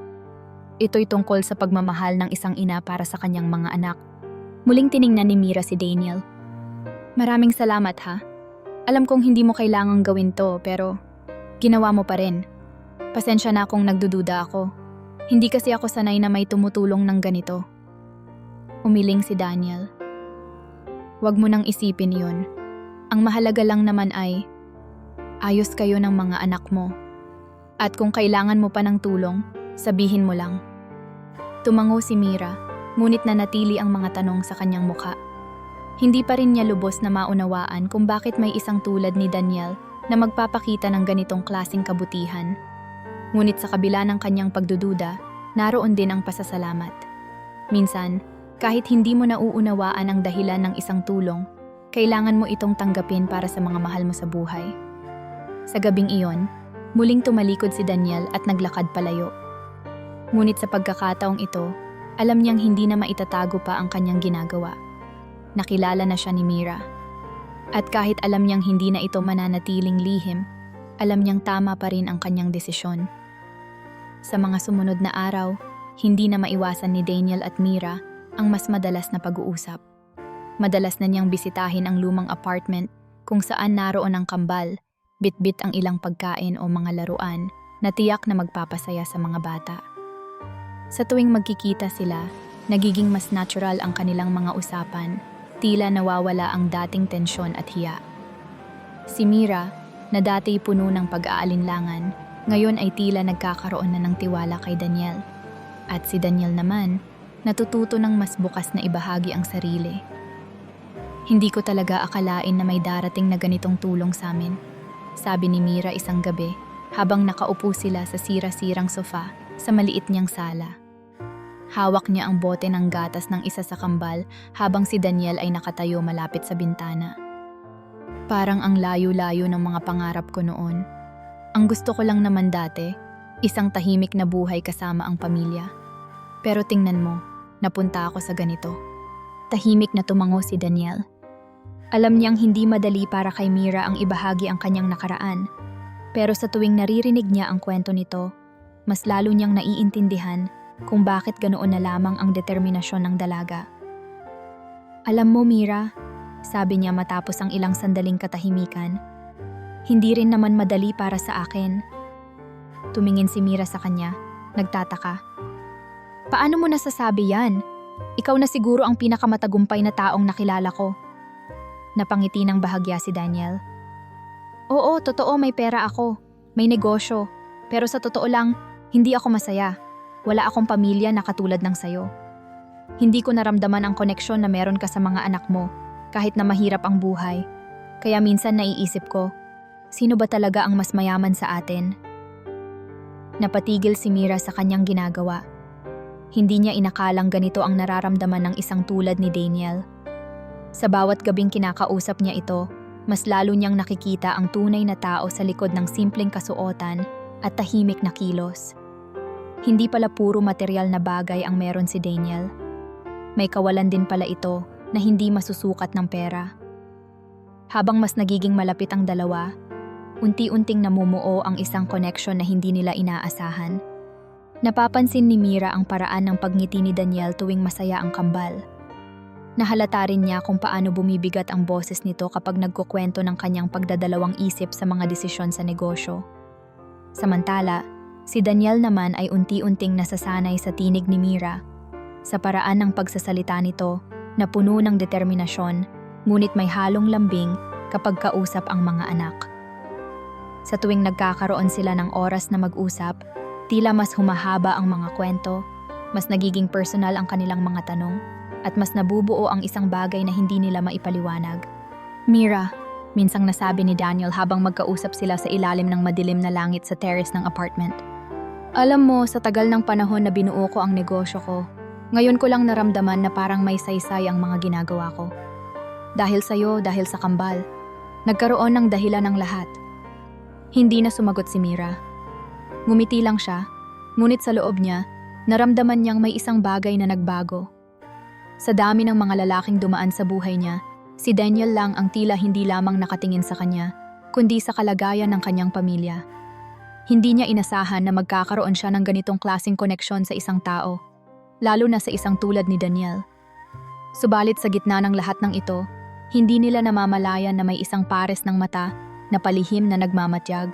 Ito'y tungkol sa pagmamahal ng isang ina para sa kanyang mga anak. Muling tiningnan ni Mira si Daniel. Maraming salamat ha. Alam kong hindi mo kailangang gawin to pero ginawa mo pa rin. Pasensya na kung nagdududa ako. Hindi kasi ako sanay na may tumutulong ng ganito. Umiling si Daniel. Huwag mo nang isipin yun. Ang mahalaga lang naman ay ayos kayo ng mga anak mo. At kung kailangan mo pa ng tulong, sabihin mo lang. Tumango si Mira, ngunit nanatili ang mga tanong sa kanyang mukha. Hindi pa rin niya lubos na maunawaan kung bakit may isang tulad ni Daniel na magpapakita ng ganitong klaseng kabutihan. Ngunit sa kabila ng kanyang pagdududa, naroon din ang pasasalamat. Minsan, kahit hindi mo nauunawaan ang dahilan ng isang tulong, kailangan mo itong tanggapin para sa mga mahal mo sa buhay. Sa gabing iyon, muling tumalikod si Daniel at naglakad palayo. Ngunit sa pagkakataong ito, alam niyang hindi na maitatago pa ang kanyang ginagawa. Nakilala na siya ni Mira. At kahit alam niyang hindi na ito mananatiling lihim, alam niyang tama pa rin ang kanyang desisyon. Sa mga sumunod na araw, hindi na maiwasan ni Daniel at Mira ang mas madalas na pag-uusap. Madalas na niyang bisitahin ang lumang apartment kung saan naroon ang kambal, bitbit ang ilang pagkain o mga laruan na tiyak na magpapasaya sa mga bata. Sa tuwing magkikita sila, nagiging mas natural ang kanilang mga usapan, tila nawawala ang dating tensyon at hiya. Si Mira, na dati puno ng pag-aalinlangan, ngayon ay tila nagkakaroon na ng tiwala kay Daniel. At si Daniel naman, natututo ng mas bukas na ibahagi ang sarili. Hindi ko talaga akalain na may darating na ganitong tulong sa amin, sabi ni Mira isang gabi habang nakaupo sila sa sira-sirang sofa sa maliit niyang sala. Hawak niya ang bote ng gatas ng isa sa kambal habang si Daniel ay nakatayo malapit sa bintana. Parang ang layo-layo ng mga pangarap ko noon. Ang gusto ko lang naman dati, isang tahimik na buhay kasama ang pamilya. Pero tingnan mo, napunta ako sa ganito. Tahimik na tumango si Daniel. Alam niyang hindi madali para kay Mira ang ibahagi ang kanyang nakaraan. Pero sa tuwing naririnig niya ang kwento nito, mas lalo niyang naiintindihan kung bakit ganoon na lamang ang determinasyon ng dalaga. Alam mo Mira, sabi niya matapos ang ilang sandaling katahimikan, hindi rin naman madali para sa akin. Tumingin si Mira sa kanya, nagtataka. Paano mo nasasabi yan? Ikaw na siguro ang pinakamatagumpay na taong nakilala ko. Napangiti ng bahagya si Daniel. Oo, totoo may pera ako. May negosyo. Pero sa totoo lang, hindi ako masaya. Wala akong pamilya na katulad ng sayo. Hindi ko naramdaman ang koneksyon na meron ka sa mga anak mo, kahit na mahirap ang buhay. Kaya minsan naiisip ko, sino ba talaga ang mas mayaman sa atin? Napatigil si Mira sa kanyang ginagawa. Hindi niya inakalang ganito ang nararamdaman ng isang tulad ni Daniel. Sa bawat gabing kinakausap niya ito, mas lalo niyang nakikita ang tunay na tao sa likod ng simpleng kasuotan at tahimik na kilos. Hindi pala puro material na bagay ang meron si Daniel. May kawalan din pala ito na hindi masusukat ng pera. Habang mas nagiging malapit ang dalawa, unti-unting namumuo ang isang connection na hindi nila inaasahan. Napapansin ni Mira ang paraan ng pagngiti ni Daniel tuwing masaya ang kambal. Nahalata rin niya kung paano bumibigat ang boses nito kapag nagkukwento ng kanyang pagdadalawang isip sa mga desisyon sa negosyo. Samantala, Si Daniel naman ay unti-unting nasasanay sa tinig ni Mira, sa paraan ng pagsasalita nito na puno ng determinasyon, ngunit may halong lambing kapag kausap ang mga anak. Sa tuwing nagkakaroon sila ng oras na mag-usap, tila mas humahaba ang mga kwento, mas nagiging personal ang kanilang mga tanong, at mas nabubuo ang isang bagay na hindi nila maipaliwanag. Mira, minsang nasabi ni Daniel habang magkausap sila sa ilalim ng madilim na langit sa terrace ng apartment. Alam mo, sa tagal ng panahon na binuo ko ang negosyo ko, ngayon ko lang naramdaman na parang may saysay ang mga ginagawa ko. Dahil sa'yo, dahil sa kambal, nagkaroon ng dahilan ng lahat. Hindi na sumagot si Mira. Ngumiti lang siya, ngunit sa loob niya, naramdaman niyang may isang bagay na nagbago. Sa dami ng mga lalaking dumaan sa buhay niya, si Daniel lang ang tila hindi lamang nakatingin sa kanya, kundi sa kalagayan ng kanyang pamilya. Hindi niya inasahan na magkakaroon siya ng ganitong klaseng koneksyon sa isang tao, lalo na sa isang tulad ni Daniel. Subalit sa gitna ng lahat ng ito, hindi nila namamalayan na may isang pares ng mata na palihim na nagmamatyag.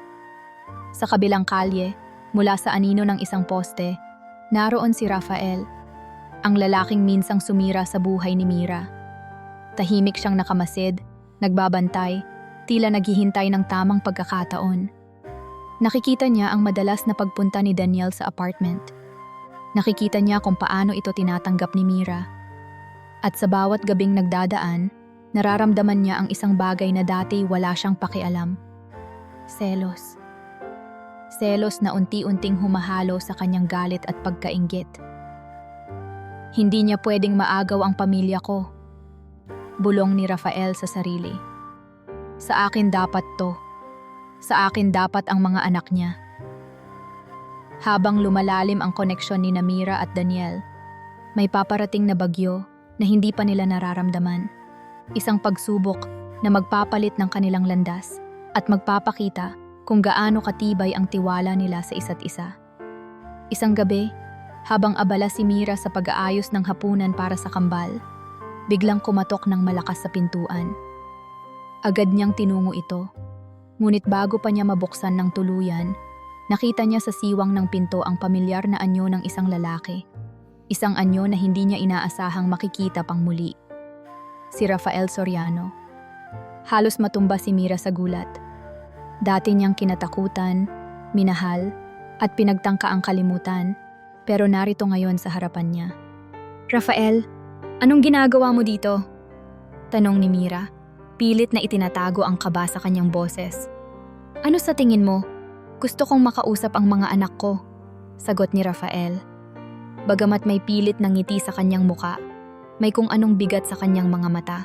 Sa kabilang kalye, mula sa anino ng isang poste, naroon si Rafael, ang lalaking minsang sumira sa buhay ni Mira. Tahimik siyang nakamasid, nagbabantay, tila naghihintay ng tamang pagkakataon. Nakikita niya ang madalas na pagpunta ni Daniel sa apartment. Nakikita niya kung paano ito tinatanggap ni Mira. At sa bawat gabing nagdadaan, nararamdaman niya ang isang bagay na dati wala siyang pakialam. Selos. Selos na unti-unting humahalo sa kanyang galit at pagkainggit. Hindi niya pwedeng maagaw ang pamilya ko. Bulong ni Rafael sa sarili. Sa akin dapat to. Sa akin dapat ang mga anak niya. Habang lumalalim ang koneksyon ni Mira at Daniel, may paparating na bagyo na hindi pa nila nararamdaman. Isang pagsubok na magpapalit ng kanilang landas at magpapakita kung gaano katibay ang tiwala nila sa isa't isa. Isang gabi, habang abala si Mira sa pag-aayos ng hapunan para sa kambal, biglang kumatok ng malakas sa pintuan. Agad niyang tinungo ito. Ngunit bago pa niya mabuksan ng tuluyan, nakita niya sa siwang ng pinto ang pamilyar na anyo ng isang lalaki. Isang anyo na hindi niya inaasahang makikita pang muli. Si Rafael Soriano. Halos matumba si Mira sa gulat. Dati niyang kinatakutan, minahal, at pinagtangka ang kalimutan, pero narito ngayon sa harapan niya. Rafael, anong ginagawa mo dito? Tanong ni Mira. Pilit na itinatago ang kaba sa kanyang boses. Ano sa tingin mo? Gusto kong makausap ang mga anak ko, sagot ni Rafael. Bagamat may pilit na ngiti sa kanyang muka, may kung anong bigat sa kanyang mga mata.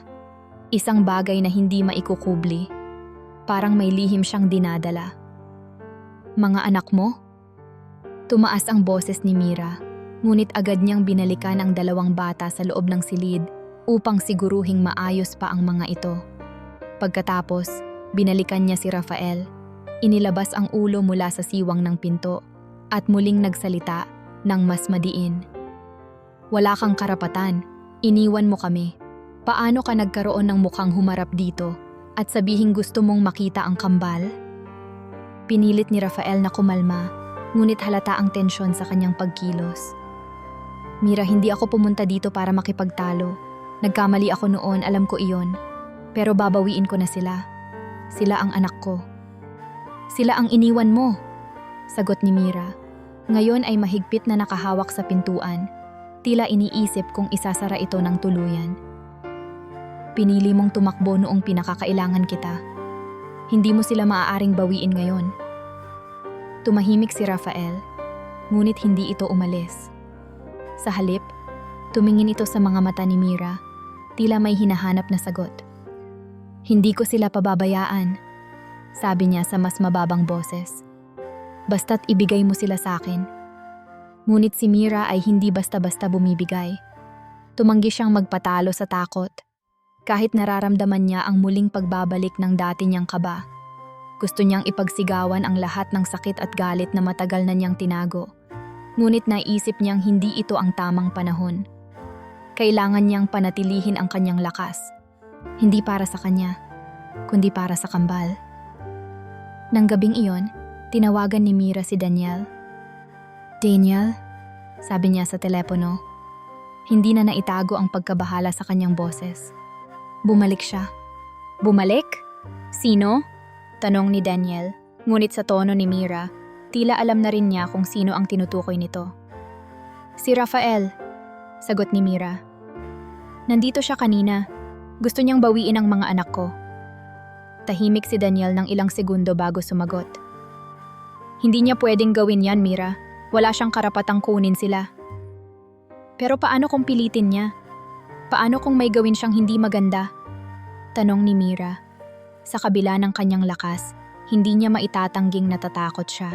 Isang bagay na hindi maikukubli. Parang may lihim siyang dinadala. Mga anak mo? Tumaas ang boses ni Mira, ngunit agad niyang binalikan ang dalawang bata sa loob ng silid upang siguruhing maayos pa ang mga ito. Pagkatapos, binalikan niya si Rafael. Inilabas ang ulo mula sa siwang ng pinto at muling nagsalita ng mas madiin. Wala kang karapatan, iniwan mo kami. Paano ka nagkaroon ng mukhang humarap dito at sabihing gusto mong makita ang kambal? Pinilit ni Rafael na kumalma, ngunit halata ang tensyon sa kanyang pagkilos. Mira, hindi ako pumunta dito para makipagtalo. Nagkamali ako noon, alam ko iyon. Pero babawiin ko na sila. Sila ang anak ko. Sila ang iniwan mo, sagot ni Mira. Ngayon ay mahigpit na nakahawak sa pintuan. Tila iniisip kung isasara ito ng tuluyan. Pinili mong tumakbo noong pinakakailangan kita. Hindi mo sila maaaring bawiin ngayon. Tumahimik si Rafael, ngunit hindi ito umalis. Sa halip, tumingin ito sa mga mata ni Mira, tila may hinahanap na sagot. Hindi ko sila pababayaan, sabi niya sa mas mababang boses. Basta't ibigay mo sila sa akin. Ngunit si Mira ay hindi basta-basta bumibigay. Tumanggi siyang magpatalo sa takot. Kahit nararamdaman niya ang muling pagbabalik ng dati niyang kaba. Gusto niyang ipagsigawan ang lahat ng sakit at galit na matagal na niyang tinago. Ngunit naisip niyang hindi ito ang tamang panahon. Kailangan niyang panatilihin ang kanyang lakas. Hindi para sa kanya, kundi para sa kambal. Nang gabing iyon, tinawagan ni Mira si Daniel. Daniel, sabi niya sa telepono. Hindi na naitago ang pagkabahala sa kanyang boses. Bumalik siya. Bumalik? Sino? Tanong ni Daniel, ngunit sa tono ni Mira, tila alam na rin niya kung sino ang tinutukoy nito. Si Rafael, sagot ni Mira. Nandito siya kanina. Gusto niyang bawiin ang mga anak ko. Tahimik si Daniel ng ilang segundo bago sumagot. Hindi niya pwedeng gawin yan, Mira. Wala siyang karapatang kunin sila. Pero paano kung pilitin niya? Paano kung may gawin siyang hindi maganda? Tanong ni Mira. Sa kabila ng kanyang lakas, hindi niya maitatangging natatakot siya.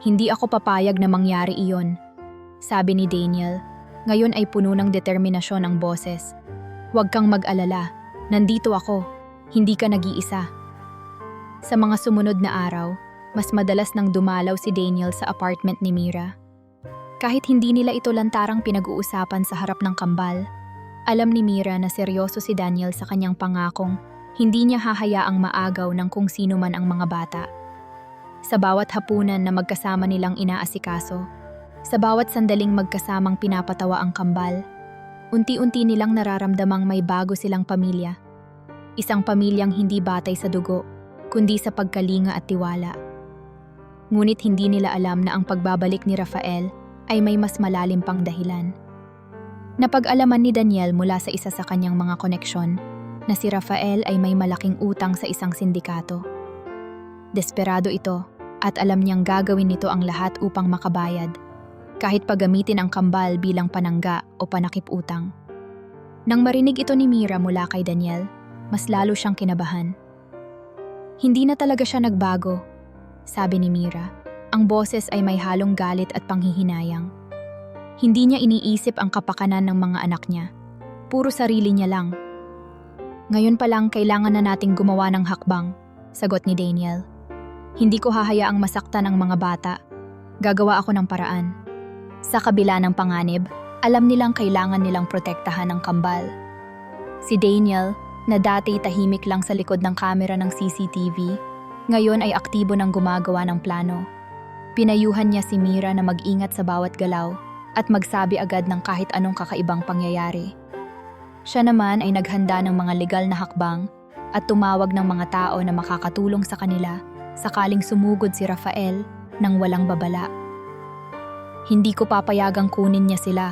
Hindi ako papayag na mangyari iyon, sabi ni Daniel. Ngayon ay puno ng determinasyon ang boses. Huwag kang mag-alala, nandito ako, hindi ka nag-iisa. Sa mga sumunod na araw, mas madalas nang dumalaw si Daniel sa apartment ni Mira. Kahit hindi nila ito lantarang pinag-uusapan sa harap ng kambal, alam ni Mira na seryoso si Daniel sa kanyang pangakong hindi niya hahayaang maagaw ng kung sino man ang mga bata. Sa bawat hapunan na magkasama nilang inaasikaso, sa bawat sandaling magkasamang pinapatawa ang kambal, unti-unti nilang nararamdamang may bago silang pamilya. Isang pamilyang hindi batay sa dugo, kundi sa pagkalinga at tiwala. Ngunit hindi nila alam na ang pagbabalik ni Rafael ay may mas malalim pang dahilan. Napag-alaman ni Daniel mula sa isa sa kanyang mga koneksyon na si Rafael ay may malaking utang sa isang sindikato. Desperado ito at alam niyang gagawin nito ang lahat upang makabayad, kahit paggamitin ang kambal bilang panangga o panakip-utang. Nang marinig ito ni Mira mula kay Daniel, mas lalo siyang kinabahan. Hindi na talaga siya nagbago, sabi ni Mira. Ang boses ay may halong galit at panghihinayang. Hindi niya iniisip ang kapakanan ng mga anak niya. Puro sarili niya lang. Ngayon pa lang kailangan na nating gumawa ng hakbang, sagot ni Daniel. Hindi ko hahayaang masaktan ang mga bata. Gagawa ako ng paraan. Sa kabila ng panganib, alam nilang kailangan nilang protektahan ang kambal. Si Daniel, na dati tahimik lang sa likod ng kamera ng CCTV, ngayon ay aktibo ng gumagawa ng plano. Pinayuhan niya si Mira na mag-ingat sa bawat galaw at magsabi agad ng kahit anong kakaibang pangyayari. Siya naman ay naghanda ng mga legal na hakbang at tumawag ng mga tao na makakatulong sa kanila sakaling sumugod si Rafael nang walang babala. Hindi ko papayagang kunin niya sila,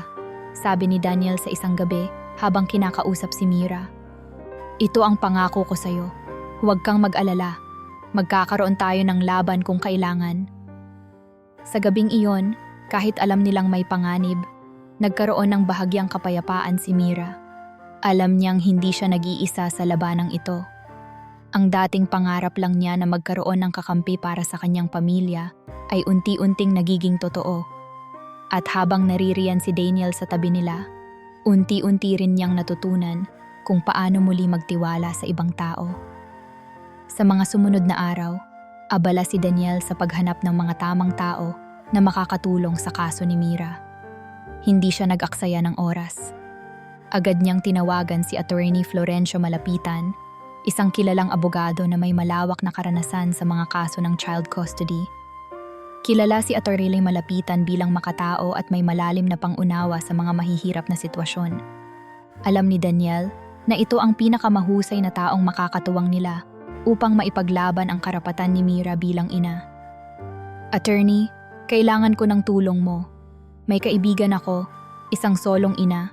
sabi ni Daniel sa isang gabi habang kinakausap si Mira. Ito ang pangako ko sa'yo. Huwag kang mag-alala. Magkakaroon tayo ng laban kung kailangan. Sa gabing iyon, kahit alam nilang may panganib, nagkaroon ng bahagyang kapayapaan si Mira. Alam niyang hindi siya nag-iisa sa labanang ito. Ang dating pangarap lang niya na magkaroon ng kakampi para sa kanyang pamilya ay unti-unting nagiging totoo. At habang naririyan si Daniel sa tabi nila, unti-unti rin niyang natutunan kung paano muli magtiwala sa ibang tao. Sa mga sumunod na araw, abala si Daniel sa paghanap ng mga tamang tao na makakatulong sa kaso ni Mira. Hindi siya nag-aksaya ng oras. Agad niyang tinawagan si Attorney Florencio Malapitan, isang kilalang abogado na may malawak na karanasan sa mga kaso ng child custody. Kilala si Attorney Malapitan bilang makatao at may malalim na pangunawa sa mga mahihirap na sitwasyon. Alam ni Daniel na ito ang pinakamahusay na taong makakatuwang nila upang maipaglaban ang karapatan ni Mira bilang ina. Attorney, kailangan ko ng tulong mo. May kaibigan ako, isang solong ina,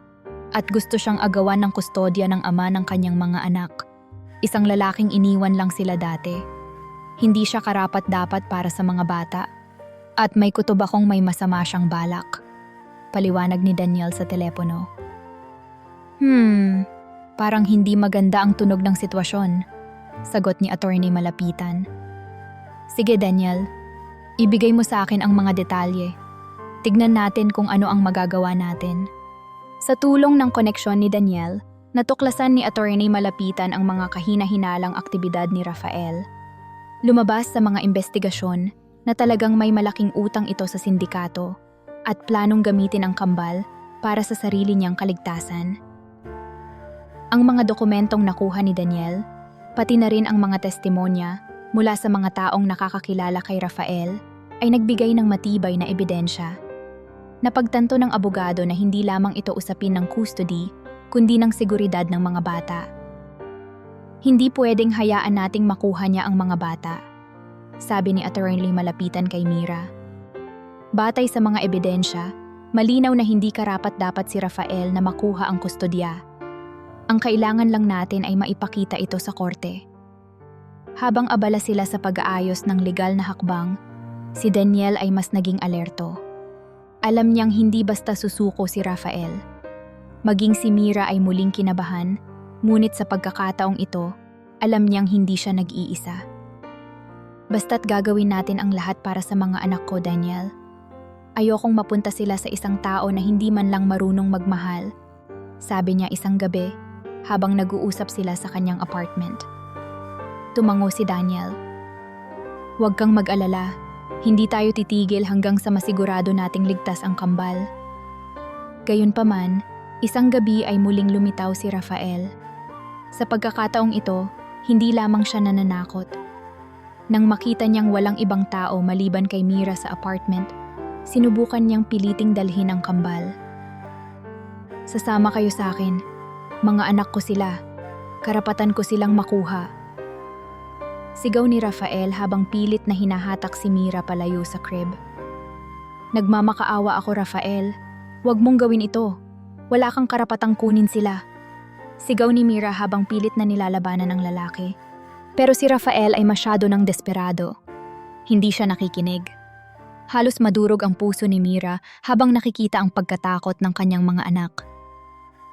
at gusto siyang agawan ng kustodya ng ama ng kanyang mga anak. Isang lalaking iniwan lang sila dati. Hindi siya karapat-dapat para sa mga bata. At may kutob akong may masama siyang balak. Paliwanag ni Daniel sa telepono. Parang hindi maganda ang tunog ng sitwasyon, sagot ni Attorney Malapitan. Sige Daniel, ibigay mo sa akin ang mga detalye. Tignan natin kung ano ang magagawa natin. Sa tulong ng koneksyon ni Daniel, natuklasan ni Attorney Malapitan ang mga kahina-hinalang aktibidad ni Rafael. Lumabas sa mga investigasyon na talagang may malaking utang ito sa sindikato at planong gamitin ang kambal para sa sarili niyang kaligtasan. Ang mga dokumentong nakuha ni Daniel, pati na rin ang mga testimonya mula sa mga taong nakakakilala kay Rafael, ay nagbigay ng matibay na ebidensya. Napagtanto ng abogado na hindi lamang ito usapin ng custody, kundi ng seguridad ng mga bata. Hindi pwedeng hayaan nating makuha niya ang mga bata, sabi ni Attorney malapitan kay Mira. Batay sa mga ebidensya, malinaw na hindi karapat-dapat si Rafael na makuha ang kustodya. Ang kailangan lang natin ay maipakita ito sa korte. Habang abala sila sa pag-aayos ng legal na hakbang, si Daniel ay mas naging alerto. Alam niyang hindi basta susuko si Rafael. Maging si Mira ay muling kinabahan, ngunit sa pagkakataong ito, alam niyang hindi siya nag-iisa. Basta't gagawin natin ang lahat para sa mga anak ko, Daniel. Ayokong mapunta sila sa isang tao na hindi man lang marunong magmahal, sabi niya isang gabi habang nag-uusap sila sa kanyang apartment. Tumango si Daniel. Huwag kang mag-alala, hindi tayo titigil hanggang sa masigurado nating ligtas ang kambal. Gayunpaman, isang gabi ay muling lumitaw si Rafael. Sa pagkakataong ito, hindi lamang siya nananakot. Nang makita niyang walang ibang tao maliban kay Mira sa apartment, sinubukan niyang piliting dalhin ang kambal. Sasama kayo sa akin. Mga anak ko sila. Karapatan ko silang makuha. Sigaw ni Rafael habang pilit na hinahatak si Mira palayo sa crib. Nagmamakaawa ako, Rafael. Huwag mong gawin ito. Wala kang karapatang kunin sila. Sigaw ni Mira habang pilit na nilalabanan ng lalaki. Pero si Rafael ay masyado nang desperado. Hindi siya nakikinig. Halos madurog ang puso ni Mira habang nakikita ang pagkatakot ng kanyang mga anak.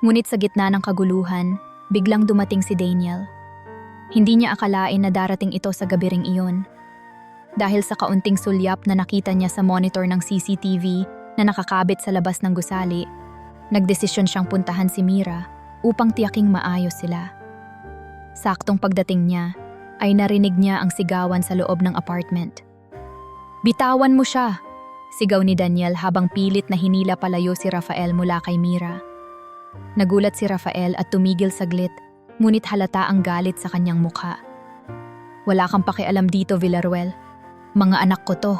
Ngunit sa gitna ng kaguluhan, biglang dumating si Daniel. Hindi niya akalain na darating ito sa gabi ring iyon. Dahil sa kaunting sulyap na nakita niya sa monitor ng CCTV na nakakabit sa labas ng gusali, nagdesisyon siyang puntahan si Mira upang tiyaking maayos sila. Saktong pagdating niya, ay narinig niya ang sigawan sa loob ng apartment. Bitawan mo siya! Sigaw ni Daniel habang pilit na hinila palayo si Rafael mula kay Mira. Nagulat si Rafael at tumigil saglit, ngunit halata ang galit sa kanyang mukha. Wala kang pakialam dito, Villaruel. Mga anak ko to.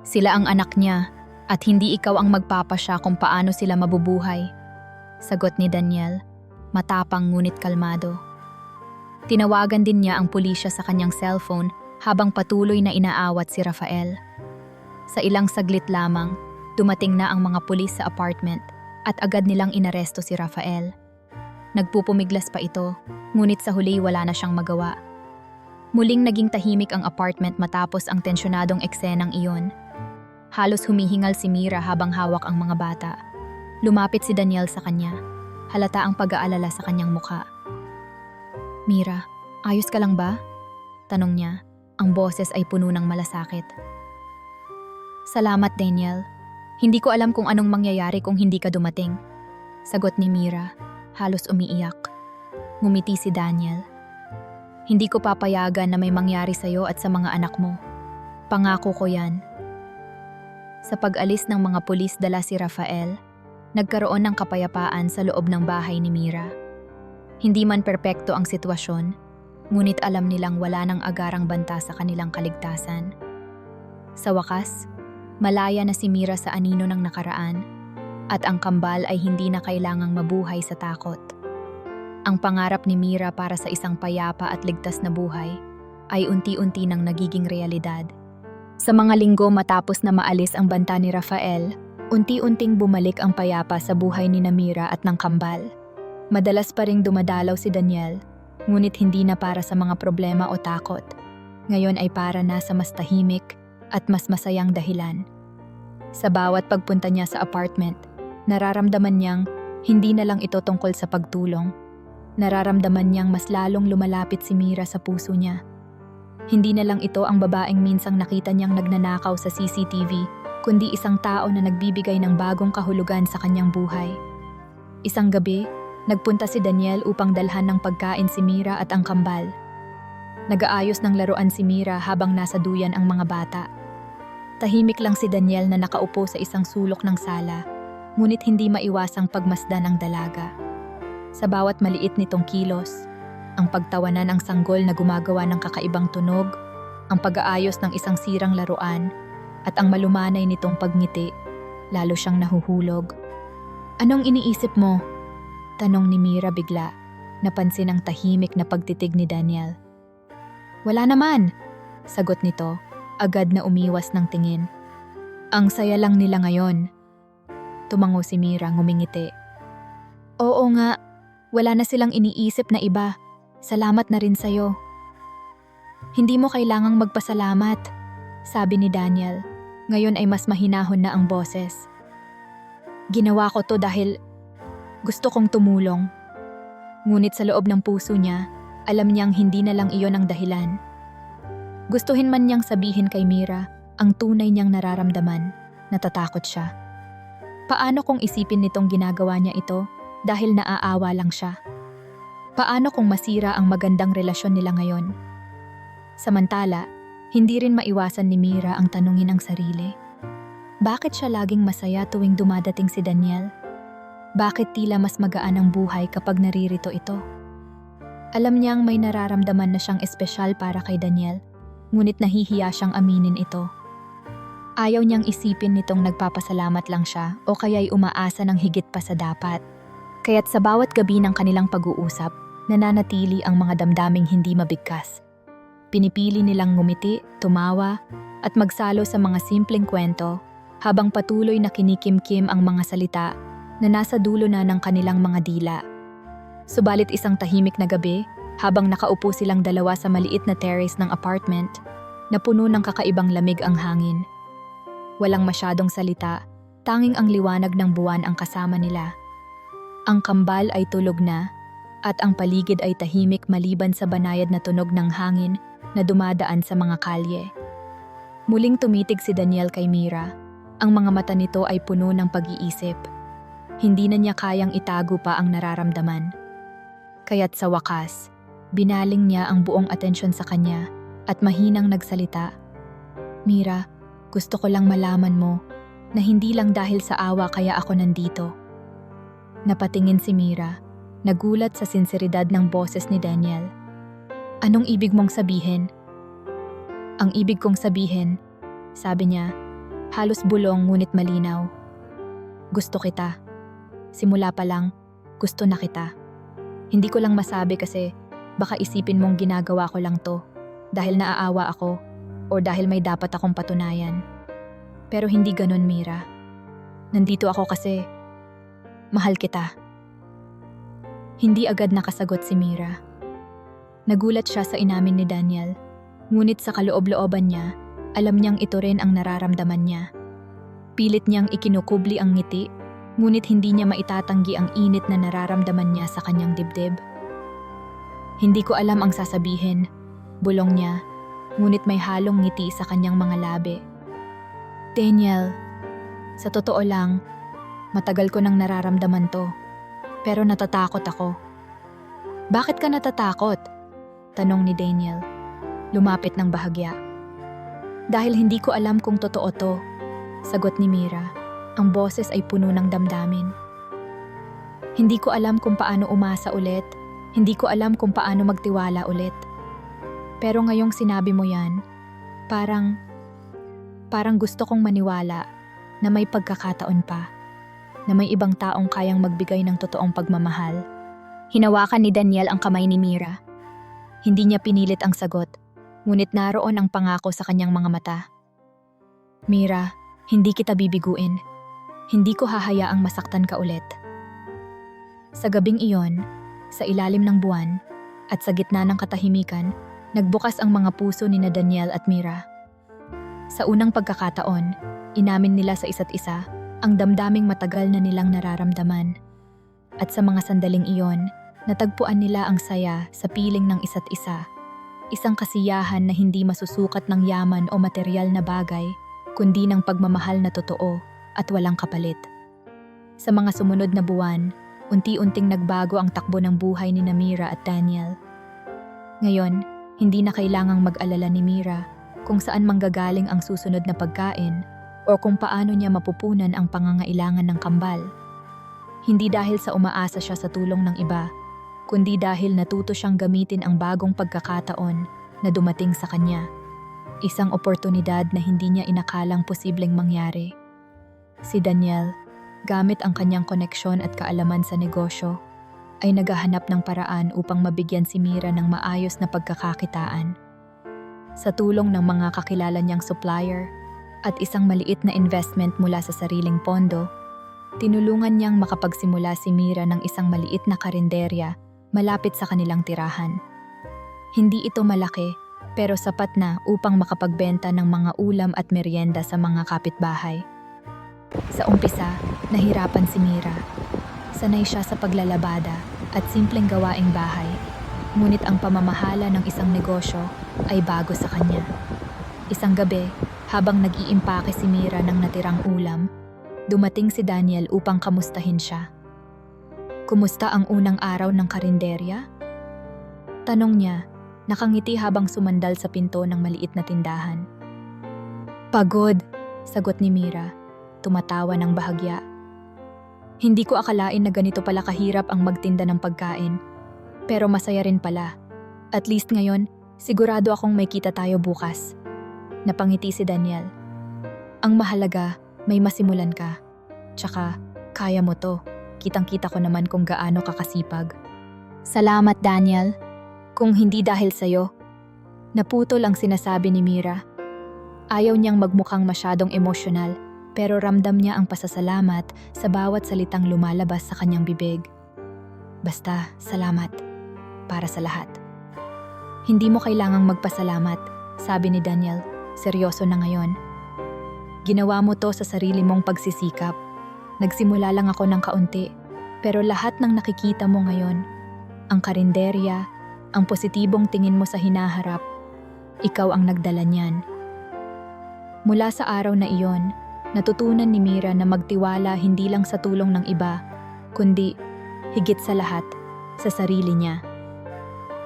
Sila ang anak niya at hindi ikaw ang magpapasya kung paano sila mabubuhay. Sagot ni Daniel, matapang ngunit kalmado. Tinawagan din niya ang pulisya sa kanyang cellphone habang patuloy na inaawat si Rafael. Sa ilang saglit lamang, dumating na ang mga pulis sa apartment at agad nilang inaresto si Rafael. Nagpupumiglas pa ito, ngunit sa huli wala na siyang magawa. Muling naging tahimik ang apartment matapos ang tensyonadong eksenang iyon. Halos humihingal si Mira habang hawak ang mga bata. Lumapit si Daniel sa kanya. Halata ang pag-aalala sa kanyang mukha. Mira, ayos ka lang ba? Tanong niya. Ang boses ay puno ng malasakit. Salamat, Daniel. Hindi ko alam kung anong mangyayari kung hindi ka dumating. Sagot ni Mira, halos umiiyak. Ngumiti si Daniel. Hindi ko papayagan na may mangyari sa'yo at sa mga anak mo. Pangako ko yan. Sa pag-alis ng mga pulis dala si Rafael, nagkaroon ng kapayapaan sa loob ng bahay ni Mira. Hindi man perpekto ang sitwasyon, ngunit alam nilang wala nang agarang banta sa kanilang kaligtasan. Sa wakas, malaya na si Mira sa anino ng nakaraan, at ang kambal ay hindi na kailangang mabuhay sa takot. Ang pangarap ni Mira para sa isang payapa at ligtas na buhay ay unti-unti nang nagiging realidad. Sa mga linggo matapos na maalis ang banta ni Rafael, unti-unting bumalik ang payapa sa buhay ni Mira at ng kambal. Madalas pa ring dumadalaw si Daniel, ngunit hindi na para sa mga problema o takot. Ngayon ay para na sa mas tahimik at mas masayang dahilan. Sa bawat pagpunta niya sa apartment, nararamdaman niyang hindi na lang ito tungkol sa pagtulong. Nararamdaman niyang mas lalong lumalapit si Mira sa puso niya. Hindi na lang ito ang babaeng minsang nakita niyang nagnanakaw sa CCTV, kundi isang tao na nagbibigay ng bagong kahulugan sa kanyang buhay. Isang gabi, nagpunta si Daniel upang dalhan ng pagkain si Mira at ang kambal. Nag-aayos ng laruan si Mira habang nasa duyan ang mga bata. Tahimik lang si Daniel na nakaupo sa isang sulok ng sala, ngunit hindi maiwasang pagmasdan ng dalaga. Sa bawat maliit nitong kilos, ang pagtawanan ng sanggol na gumagawa ng kakaibang tunog, ang pag-aayos ng isang sirang laruan, at ang malumanay nitong pagngiti, lalo siyang nahuhulog. "Anong iniisip mo?" tanong ni Mira bigla, napansin ang tahimik na pagtitig ni Daniel. "Wala naman," sagot nito, agad na umiwas ng tingin. "Ang saya lang nila ngayon." Tumango si Mira ngumingiti. "Oo nga, wala na silang iniisip na iba. Salamat na rin sa'yo." "Hindi mo kailangang magpasalamat," sabi ni Daniel. Ngayon ay mas mahinahon na ang boses. "Ginawa ko to dahil gusto kong tumulong." Ngunit sa loob ng puso niya, alam niyang hindi na lang iyon ang dahilan. Gustuhin man niyang sabihin kay Mira ang tunay niyang nararamdaman, natatakot siya. Paano kung isipin nitong ginagawa niya ito dahil naaawa lang siya? Paano kung masira ang magandang relasyon nila ngayon? Samantala, hindi rin maiwasan ni Mira ang tanungin ang sarili. Bakit siya laging masaya tuwing dumadating si Daniel? Bakit tila mas magaan ang buhay kapag naririto ito? Alam niyang may nararamdaman na siyang espesyal para kay Daniel, ngunit nahihiya siyang aminin ito. Ayaw niyang isipin nitong nagpapasalamat lang siya o kaya'y umaasa ng higit pa sa dapat. Kaya't sa bawat gabi ng kanilang pag-uusap, nananatili ang mga damdaming hindi mabigkas. Pinipili nilang ngumiti, tumawa, at magsalo sa mga simpleng kwento habang patuloy na kinikimkim ang mga salita na nasa dulo na ng kanilang mga dila. Subalit isang tahimik na gabi, habang nakaupo silang dalawa sa maliit na terrace ng apartment, na puno ng kakaibang lamig ang hangin. Walang masyadong salita, tanging ang liwanag ng buwan ang kasama nila. Ang kambal ay tulog na, at ang paligid ay tahimik maliban sa banayad na tunog ng hangin na dumadaan sa mga kalye. Muling tumitig si Daniel kay Mira. Ang mga mata nito ay puno ng pag-iisip. Hindi na niya kayang itago pa ang nararamdaman. Kaya't sa wakas, binaling niya ang buong atensyon sa kanya at mahinang nagsalita. "Mira, gusto ko lang malaman mo na hindi lang dahil sa awa kaya ako nandito." Napatingin si Mira, nagulat sa sinseridad ng boses ni Daniel. "Anong ibig mong sabihin?" "Ang ibig kong sabihin," sabi niya, halos bulong ngunit malinaw. "Gusto kita. Simula pa lang, gusto na kita. Hindi ko lang masabi kasi baka isipin mong ginagawa ko lang to dahil naaawa ako o dahil may dapat akong patunayan. Pero hindi ganun, Mira. Nandito ako kasi mahal kita." Hindi agad nakasagot si Mira. Nagulat siya sa inamin ni Daniel, ngunit sa kaloob-looban niya, alam niyang ito rin ang nararamdaman niya. Pilit niyang ikinukubli ang ngiti, ngunit hindi niya maitatanggi ang init na nararamdaman niya sa kanyang dibdib. "Hindi ko alam ang sasabihin," bulong niya, ngunit may halong ngiti sa kanyang mga labi. "Daniel, sa totoo lang, matagal ko nang nararamdaman to, pero natatakot ako." "Bakit ka natatakot?" tanong ni Daniel, lumapit ng bahagya. "Dahil hindi ko alam kung totoo to," sagot ni Mira. Ang boses ay puno ng damdamin. "Hindi ko alam kung paano umasa ulit. Hindi ko alam kung paano magtiwala ulit. Pero ngayong sinabi mo yan, parang gusto kong maniwala na may pagkakataon pa, na may ibang taong kayang magbigay ng totoong pagmamahal." Hinawakan ni Daniel ang kamay ni Mira. Hindi niya pinilit ang sagot, ngunit naroon ang pangako sa kanyang mga mata. "Mira, hindi kita bibiguin. Hindi ko hahayaang masaktan ka ulit." Sa gabing iyon, sa ilalim ng buwan, at sa gitna ng katahimikan, nagbukas ang mga puso ni na Daniel at Mira. Sa unang pagkakataon, inamin nila sa isa't isa ang damdaming matagal na nilang nararamdaman. At sa mga sandaling iyon, natagpuan nila ang saya sa piling ng isa't isa. Isang kasiyahan na hindi masusukat ng yaman o materyal na bagay, kundi ng pagmamahal na totoo at walang kapalit. Sa mga sumunod na buwan, unti-unting nagbago ang takbo ng buhay ni Mira at Daniel. Ngayon, hindi na kailangang mag-alala ni Mira kung saan manggagaling ang susunod na pagkain o kung paano niya mapupunan ang pangangailangan ng kambal. Hindi dahil sa umaasa siya sa tulong ng iba, kundi dahil natuto siyang gamitin ang bagong pagkakataon na dumating sa kanya. Isang oportunidad na hindi niya inakalang posibleng mangyari. Si Daniel, gamit ang kanyang koneksyon at kaalaman sa negosyo, ay naghahanap ng paraan upang mabigyan si Mira ng maayos na pagkakakitaan. Sa tulong ng mga kakilala niyang supplier at isang maliit na investment mula sa sariling pondo, tinulungan niyang makapagsimula si Mira ng isang maliit na karinderya malapit sa kanilang tirahan. Hindi ito malaki, pero sapat na upang makapagbenta ng mga ulam at merienda sa mga kapitbahay. Sa umpisa, nahirapan si Mira. Sanay siya sa paglalabada at simpleng gawaing bahay, ngunit ang pamamahala ng isang negosyo ay bago sa kanya. Isang gabi, habang nag-iimpake si Mira ng natirang ulam, dumating si Daniel upang kamustahin siya. "Kumusta ang unang araw ng karinderya?" Tanong niya, nakangiti habang sumandal sa pinto ng maliit na tindahan. "Pagod," sagot ni Mira, tumatawa ng bahagya. "Hindi ko akalain na ganito pala kahirap ang magtinda ng pagkain. Pero masaya rin pala. At least ngayon, sigurado akong may kita tayo bukas." Napangiti si Daniel. "Ang mahalaga, may masimulan ka. Tsaka, kaya mo to. Kitang-kita ko naman kung gaano ka kasipag." Salamat, Daniel. "Kung hindi dahil sa'yo." Naputol ang sinasabi ni Mira. Ayaw niyang magmukhang masyadong emosyonal, pero ramdam niya ang pasasalamat sa bawat salitang lumalabas sa kanyang bibig. "Basta, salamat. Para sa lahat." "Hindi mo kailangang magpasalamat," sabi ni Daniel, seryoso na ngayon. "Ginawa mo to sa sarili mong pagsisikap. Nagsimula lang ako ng kaunti, pero lahat ng nakikita mo ngayon, ang karinderya, ang positibong tingin mo sa hinaharap, ikaw ang nagdala niyan." Mula sa araw na iyon, natutunan ni Mira na magtiwala hindi lang sa tulong ng iba, kundi, higit sa lahat, sa sarili niya.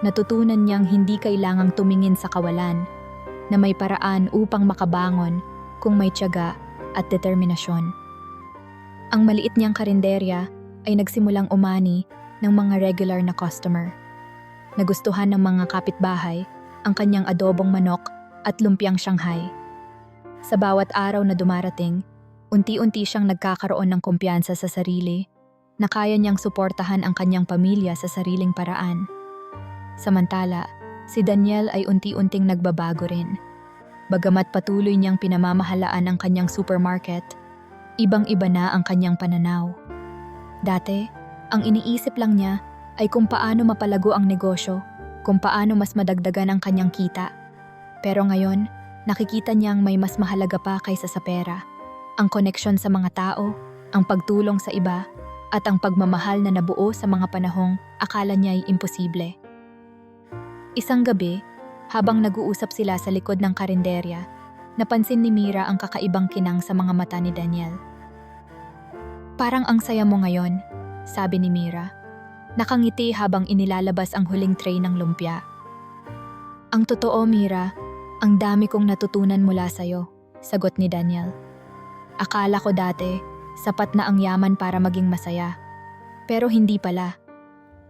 Natutunan niyang hindi kailangang tumingin sa kawalan, na may paraan upang makabangon kung may tiyaga at determinasyon. Ang maliit niyang karinderya ay nagsimulang umani ng mga regular na customer. Nagustuhan ng mga kapitbahay ang kanyang adobong manok at lumpiang Shanghai. Sa bawat araw na dumarating, unti-unti siyang nagkakaroon ng kumpiyansa sa sarili na kaya niyang suportahan ang kanyang pamilya sa sariling paraan. Samantala, si Daniel ay unti-unting nagbabago rin. Bagamat patuloy niyang pinamamahalaan ang kanyang supermarket, ibang-iba na ang kanyang pananaw. Dati, ang iniisip lang niya ay kung paano mapalago ang negosyo, kung paano mas madagdagan ang kanyang kita. Pero ngayon, nakikita niyang may mas mahalaga pa kaysa sa pera. Ang koneksyon sa mga tao, ang pagtulong sa iba, at ang pagmamahal na nabuo sa mga panahong akala niya ay imposible. Isang gabi, habang nag-uusap sila sa likod ng karinderya, napansin ni Mira ang kakaibang kinang sa mga mata ni Daniel. "Parang ang saya mo ngayon," sabi ni Mira. Nakangiti habang inilalabas ang huling tray ng lumpia. "Ang totoo, Mira, ang dami kong natutunan mula sa'yo," sagot ni Daniel. "Akala ko dati, sapat na ang yaman para maging masaya. Pero hindi pala.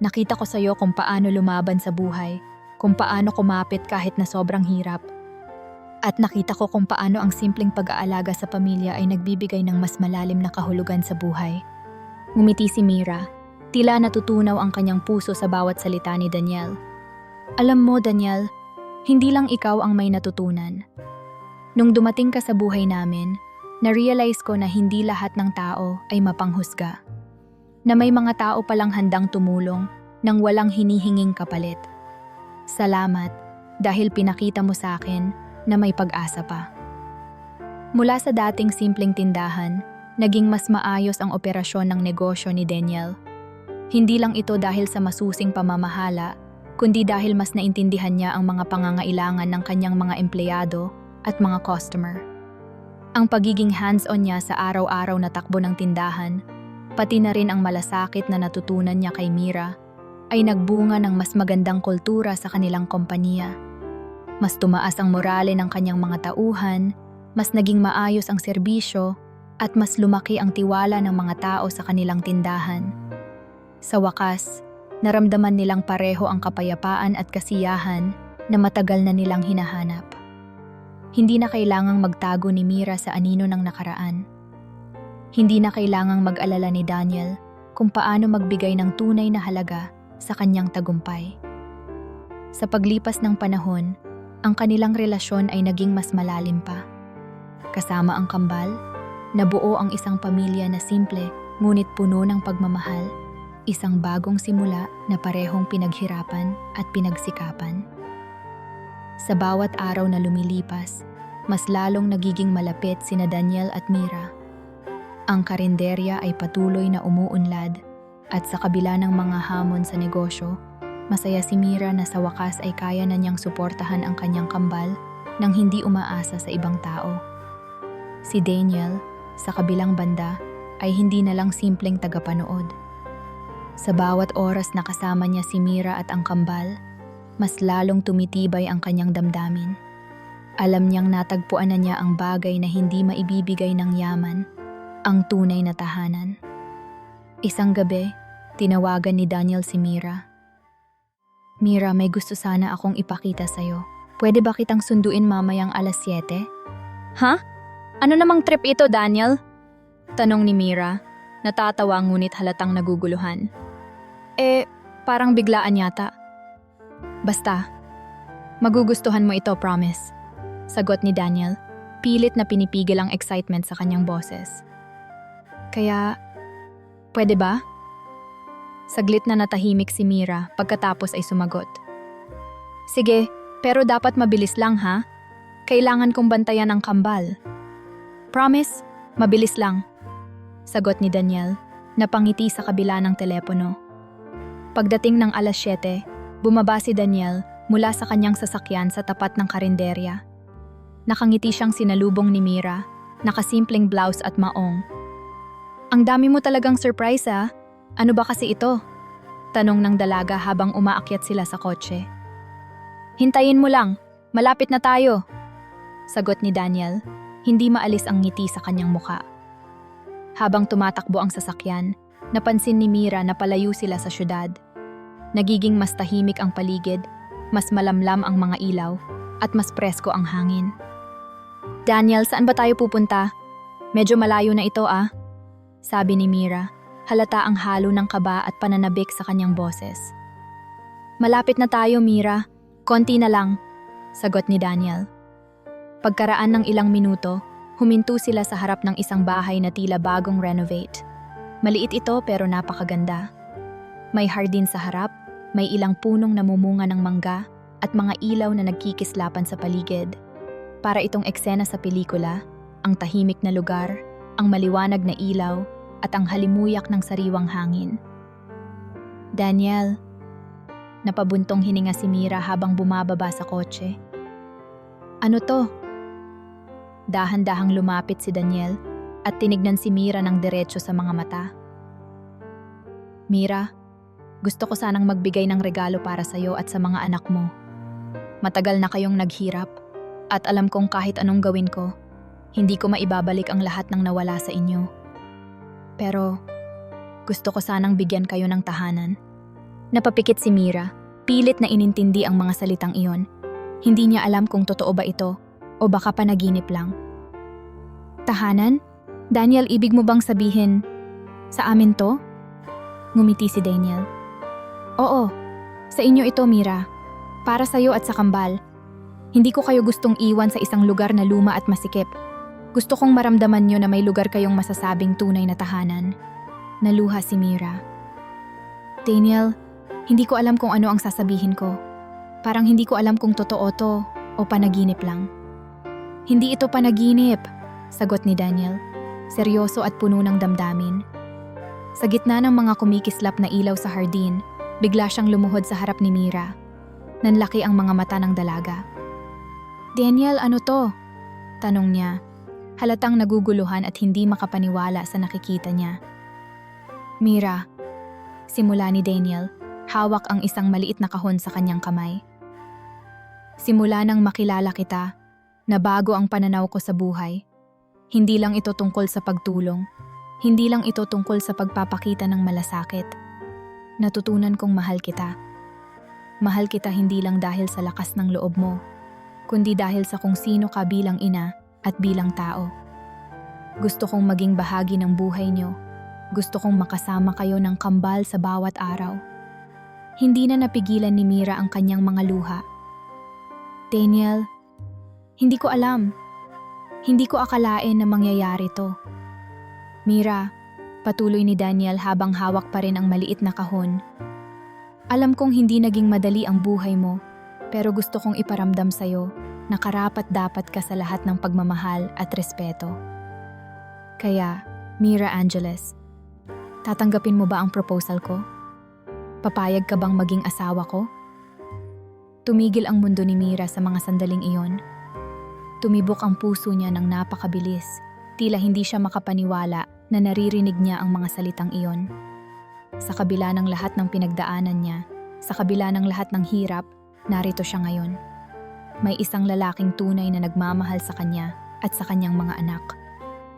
Nakita ko sa'yo kung paano lumaban sa buhay, kung paano kumapit kahit na sobrang hirap. At nakita ko kung paano ang simpleng pag-aalaga sa pamilya ay nagbibigay ng mas malalim na kahulugan sa buhay." Ngumiti si Mira. Tila natutunaw ang kanyang puso sa bawat salita ni Daniel. "Alam mo, Daniel, hindi lang ikaw ang may natutunan. Nung dumating ka sa buhay namin, na-realize ko na hindi lahat ng tao ay mapanghusga. Na may mga tao palang handang tumulong nang walang hinihinging kapalit. Salamat dahil pinakita mo sa akin na may pag-asa pa." Mula sa dating simpleng tindahan, naging mas maayos ang operasyon ng negosyo ni Daniel. Hindi lang ito dahil sa masusing pamamahala, kundi dahil mas naintindihan niya ang mga pangangailangan ng kanyang mga empleyado at mga customer. Ang pagiging hands-on niya sa araw-araw na takbo ng tindahan, pati na rin ang malasakit na natutunan niya kay Mira, ay nagbunga ng mas magandang kultura sa kanilang kompanya. Mas tumaas ang morale ng kanyang mga tauhan, mas naging maayos ang serbisyo, at mas lumaki ang tiwala ng mga tao sa kanilang tindahan. Sa wakas, naramdaman nilang pareho ang kapayapaan at kasiyahan na matagal na nilang hinahanap. Hindi na kailangang magtago ni Mira sa anino ng nakaraan. Hindi na kailangang mag-alala ni Daniel kung paano magbigay ng tunay na halaga sa kanyang tagumpay. Sa paglipas ng panahon, ang kanilang relasyon ay naging mas malalim pa. Kasama ang kambal, nabuo ang isang pamilya na simple ngunit puno ng pagmamahal, isang bagong simula na parehong pinaghirapan at pinagsikapan. Sa bawat araw na lumilipas, mas lalong nagiging malapit sina Daniel at Mira. Ang karinderya ay patuloy na umuunlad at sa kabila ng mga hamon sa negosyo, masaya si Mira na sa wakas ay kaya na niyang suportahan ang kanyang kambal nang hindi umaasa sa ibang tao. Si Daniel, sa kabilang banda, ay hindi na lang simpleng tagapanood. Sa bawat oras na kasama niya si Mira at ang kambal, mas lalong tumitibay ang kanyang damdamin. Alam niyang natagpuan na niya ang bagay na hindi maibibigay ng yaman, ang tunay na tahanan. Isang gabi, tinawagan ni Daniel si Mira. Mira, may gusto sana akong ipakita sa'yo. Pwede ba kitang sunduin mamayang alas 7? Ha? Ano namang trip ito, Daniel? Tanong ni Mira, natatawa ngunit halatang naguguluhan. Parang biglaan yata. Basta, magugustuhan mo ito, promise. Sagot ni Daniel, pilit na pinipigil ang excitement sa kanyang boses. Kaya, pwede ba? Saglit na natahimik si Mira pagkatapos ay sumagot. Sige, pero dapat mabilis lang ha? Kailangan kong bantayan ang kambal. Promise, mabilis lang. Sagot ni Daniel, napangiti sa kabila ng telepono. Pagdating ng alas 7, bumaba si Daniel mula sa kanyang sasakyan sa tapat ng karinderya. Nakangiti siyang sinalubong ni Mira, nakasimpleng blouse at maong. Ang dami mo talagang surprise ah. Ano ba kasi ito? Tanong ng dalaga habang umaakyat sila sa kotse. Hintayin mo lang, malapit na tayo. Sagot ni Daniel, hindi maalis ang ngiti sa kanyang muka. Habang tumatakbo ang sasakyan, napansin ni Mira na palayo sila sa syudad. Nagiging mas tahimik ang paligid, mas malamlam ang mga ilaw, at mas presko ang hangin. Daniel, saan ba tayo pupunta? Medyo malayo na ito ah. Sabi ni Mira, halata ang halo ng kaba at pananabik sa kanyang boses. Malapit na tayo, Mira. Konti na lang, sagot ni Daniel. Pagkaraan ng ilang minuto, huminto sila sa harap ng isang bahay na tila bagong renovate. Maliit ito pero napakaganda. May hardin sa harap, may ilang punong namumunga ng mangga at mga ilaw na nagkikislapan sa paligid. Para itong eksena sa pelikula, ang tahimik na lugar, ang maliwanag na ilaw, at ang halimuyak ng sariwang hangin. Daniel, napabuntong hininga si Mira habang bumababa sa kotse. Ano to? Dahan-dahang lumapit si Daniel at tinignan si Mira ng diretso sa mga mata. Mira, gusto ko sanang magbigay ng regalo para sa'yo at sa mga anak mo. Matagal na kayong naghirap at alam kong kahit anong gawin ko, hindi ko maibabalik ang lahat ng nawala sa inyo. Pero gusto ko sanang bigyan kayo ng tahanan. Napapikit si Mira, pilit na inintindi ang mga salitang iyon. Hindi niya alam kung totoo ba ito o baka panaginip lang. Tahanan? Daniel, ibig mo bang sabihin, sa amin to? Ngumiti si Daniel. Oo, sa inyo ito, Mira. Para sa'yo at sa kambal. Hindi ko kayo gustong iwan sa isang lugar na luma at masikip. Gusto kong maramdaman nyo na may lugar kayong masasabing tunay na tahanan. Naluha si Mira. Daniel, hindi ko alam kung ano ang sasabihin ko. Parang hindi ko alam kung totoo to o panaginip lang. Hindi ito panaginip, sagot ni Daniel, seryoso at puno ng damdamin. Sa gitna ng mga kumikislap na ilaw sa hardin, bigla siyang lumuhod sa harap ni Mira. Nanlaki ang mga mata ng dalaga. Daniel, ano to? Tanong niya. Halatang naguguluhan at hindi makapaniwala sa nakikita niya. Mira, simula ni Daniel, hawak ang isang maliit na kahon sa kanyang kamay. Simula nang makilala kita, nabago ang pananaw ko sa buhay. Hindi lang ito tungkol sa pagtulong, hindi lang ito tungkol sa pagpapakita ng malasakit. Natutunan kong mahal kita. Mahal kita hindi lang dahil sa lakas ng loob mo, kundi dahil sa kung sino ka bilang ina at bilang tao. Gusto kong maging bahagi ng buhay niyo. Gusto kong makasama kayo ng kambal sa bawat araw. Hindi na napigilan ni Mira ang kanyang mga luha. Daniel, hindi ko alam. Hindi ko akalain na mangyayari to. Mira, patuloy ni Daniel habang hawak pa rin ang maliit na kahon. Alam kong hindi naging madali ang buhay mo, pero gusto kong iparamdam sa'yo na karapat-dapat ka sa lahat ng pagmamahal at respeto. Kaya, Mira Angeles, tatanggapin mo ba ang proposal ko? Papayag ka bang maging asawa ko? Tumigil ang mundo ni Mira sa mga sandaling iyon. Tumibok ang puso niya ng napakabilis, tila hindi siya makapaniwala na naririnig niya ang mga salitang iyon. Sa kabila ng lahat ng pinagdaanan niya, sa kabila ng lahat ng hirap, narito siya ngayon. May isang lalaking tunay na nagmamahal sa kanya at sa kanyang mga anak.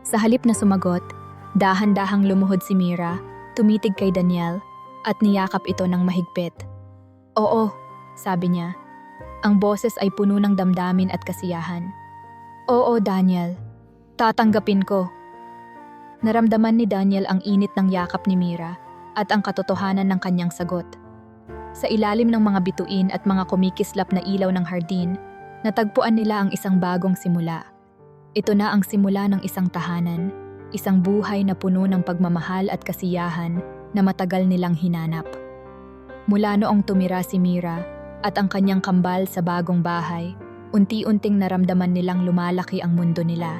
Sa halip na sumagot, dahan-dahang lumuhod si Mira, tumitig kay Daniel, at niyakap ito ng mahigpit. Oo, sabi niya. Ang boses ay puno ng damdamin at kasiyahan. Oo, Daniel. Tatanggapin ko. Naramdaman ni Daniel ang init ng yakap ni Mira at ang katotohanan ng kanyang sagot. Sa ilalim ng mga bituin at mga kumikislap na ilaw ng hardin, natagpuan nila ang isang bagong simula. Ito na ang simula ng isang tahanan, isang buhay na puno ng pagmamahal at kasiyahan na matagal nilang hinanap. Mula noong tumira si Mira at ang kanyang kambal sa bagong bahay, unti-unting naramdaman nilang lumalaki ang mundo nila.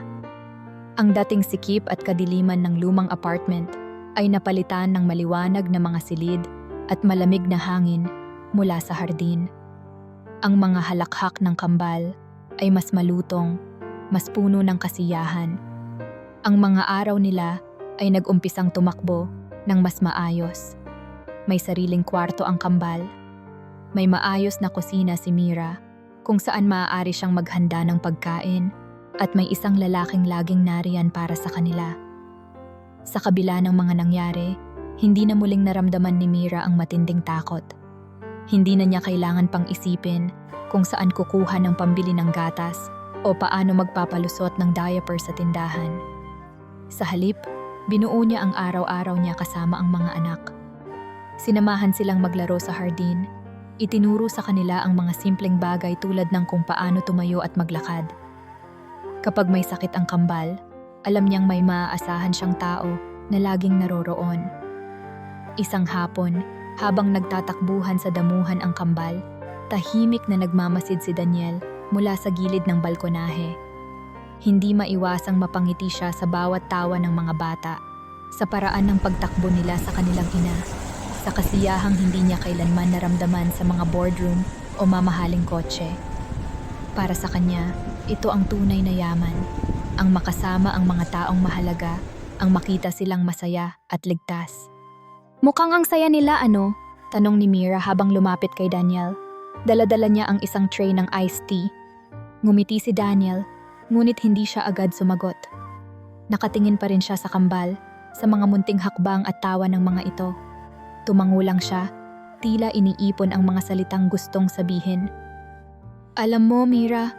Ang dating sikip at kadiliman ng lumang apartment ay napalitan ng maliwanag na mga silid at malamig na hangin mula sa hardin. Ang mga halakhak ng kambal ay mas malutong, mas puno ng kasiyahan. Ang mga araw nila ay nag-umpisang tumakbo ng mas maayos. May sariling kwarto ang kambal. May maayos na kusina si Mira, kung saan maaari siyang maghanda ng pagkain at may isang lalaking laging nariyan para sa kanila. Sa kabila ng mga nangyari, hindi na muling naramdaman ni Mira ang matinding takot. Hindi na niya kailangan pang isipin kung saan kukuha ng pambili ng gatas o paano magpapalusot ng diaper sa tindahan. Sa halip, binuo niya ang araw-araw niya kasama ang mga anak. Sinamahan silang maglaro sa hardin. Itinuro sa kanila ang mga simpleng bagay tulad ng kung paano tumayo at maglakad. Kapag may sakit ang kambal, alam niyang may maaasahan siyang tao na laging naroroon. Isang hapon, habang nagtatakbuhan sa damuhan ang kambal, tahimik na nagmamasid si Daniel mula sa gilid ng balkonahe. Hindi maiwasang mapangiti siya sa bawat tawa ng mga bata, sa paraan ng pagtakbo nila sa kanilang ina, sa kasiyahang hindi niya kailanman naramdaman sa mga boardroom o mamahaling kotse. Para sa kanya, ito ang tunay na yaman, ang makasama ang mga taong mahalaga, ang makita silang masaya at ligtas. Mukhang ang saya nila ano? Tanong ni Mira habang lumapit kay Daniel. Dala-dala niya ang isang tray ng iced tea. Ngumiti si Daniel, ngunit hindi siya agad sumagot. Nakatingin pa rin siya sa kambal, sa mga munting hakbang at tawa ng mga ito. Tumango lang siya, tila iniipon ang mga salitang gustong sabihin. Alam mo, Mira,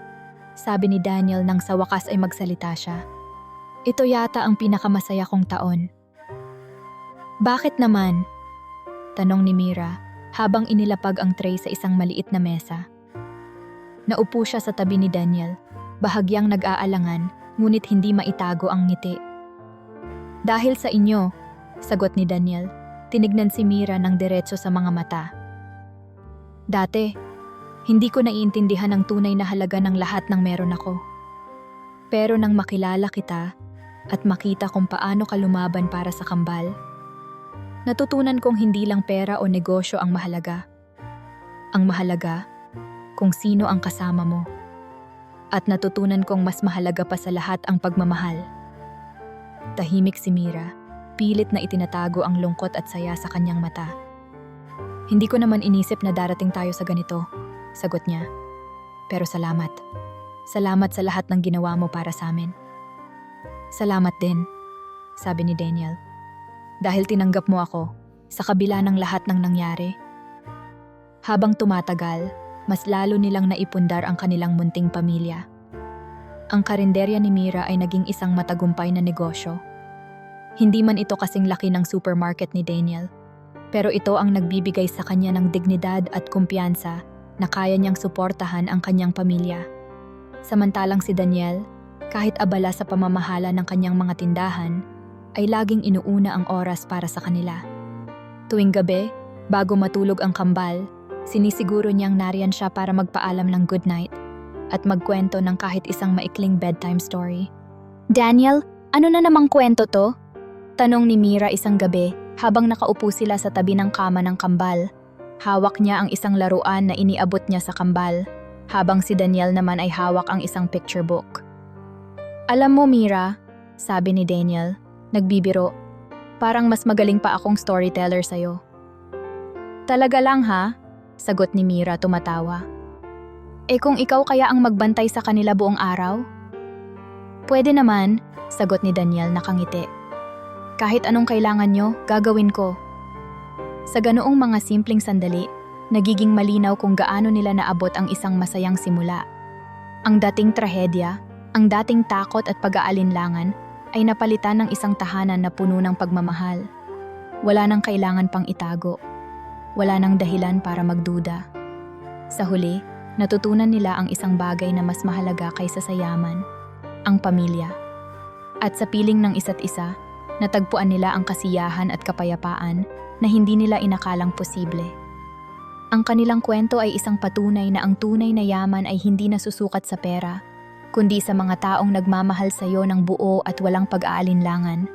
sabi ni Daniel nang sa wakas ay magsalita siya. Ito yata ang pinakamasaya kong taon. Bakit naman? Tanong ni Mira habang inilapag ang tray sa isang maliit na mesa. Naupo siya sa tabi ni Daniel, bahagyang nag-aalangan ngunit hindi maitago ang ngiti. Dahil sa inyo, sagot ni Daniel, tinignan si Mira ng diretso sa mga mata. Dati, hindi ko naiintindihan ang tunay na halaga ng lahat ng meron ako. Pero nang makilala kita at makita kung paano ka lumaban para sa kambal, natutunan kong hindi lang pera o negosyo ang mahalaga. Ang mahalaga, kung sino ang kasama mo. At natutunan kong mas mahalaga pa sa lahat ang pagmamahal. Tahimik si Mira, pilit na itinatago ang lungkot at saya sa kanyang mata. Hindi ko naman inisip na darating tayo sa ganito, sagot niya. Pero salamat. Salamat sa lahat ng ginawa mo para sa amin. Salamat din, sabi ni Daniel. Dahil tinanggap mo ako sa kabila ng lahat ng nangyari. Habang tumatagal, mas lalo nilang naipundar ang kanilang munting pamilya. Ang karinderya ni Mira ay naging isang matagumpay na negosyo. Hindi man ito kasing laki ng supermarket ni Daniel, pero ito ang nagbibigay sa kanya ng dignidad at kumpiyansa na kaya niyang suportahan ang kanyang pamilya. Samantalang si Daniel, kahit abala sa pamamahala ng kanyang mga tindahan, ay laging inuuna ang oras para sa kanila. Tuwing gabi, bago matulog ang kambal, sinisiguro niyang nariyan siya para magpaalam ng good night at magkwento ng kahit isang maikling bedtime story. Daniel, ano na namang kwento to? Tanong ni Mira isang gabi habang nakaupo sila sa tabi ng kama ng kambal. Hawak niya ang isang laruan na iniabot niya sa kambal, habang si Daniel naman ay hawak ang isang picture book. Alam mo Mira, sabi ni Daniel, nagbibiro, parang mas magaling pa akong storyteller sa'yo. Talaga lang ha? Sagot ni Mira tumatawa. Eh kung ikaw kaya ang magbantay sa kanila buong araw? Pwede naman, sagot ni Daniel nakangiti. Kahit anong kailangan nyo, gagawin ko. Sa ganoong mga simpleng sandali, nagiging malinaw kung gaano nila naabot ang isang masayang simula. Ang dating trahedya, ang dating takot at pag-aalinlangan ay napalitan ng isang tahanan na puno ng pagmamahal. Wala nang kailangan pang itago. Wala nang dahilan para magduda. Sa huli, natutunan nila ang isang bagay na mas mahalaga kaysa sa yaman, ang pamilya. At sa piling ng isa't isa, natagpuan nila ang kasiyahan at kapayapaan na hindi nila inakalang posible. Ang kanilang kwento ay isang patunay na ang tunay na yaman ay hindi nasusukat sa pera, kundi sa mga taong nagmamahal sa iyo ng buo at walang pag-aalinlangan.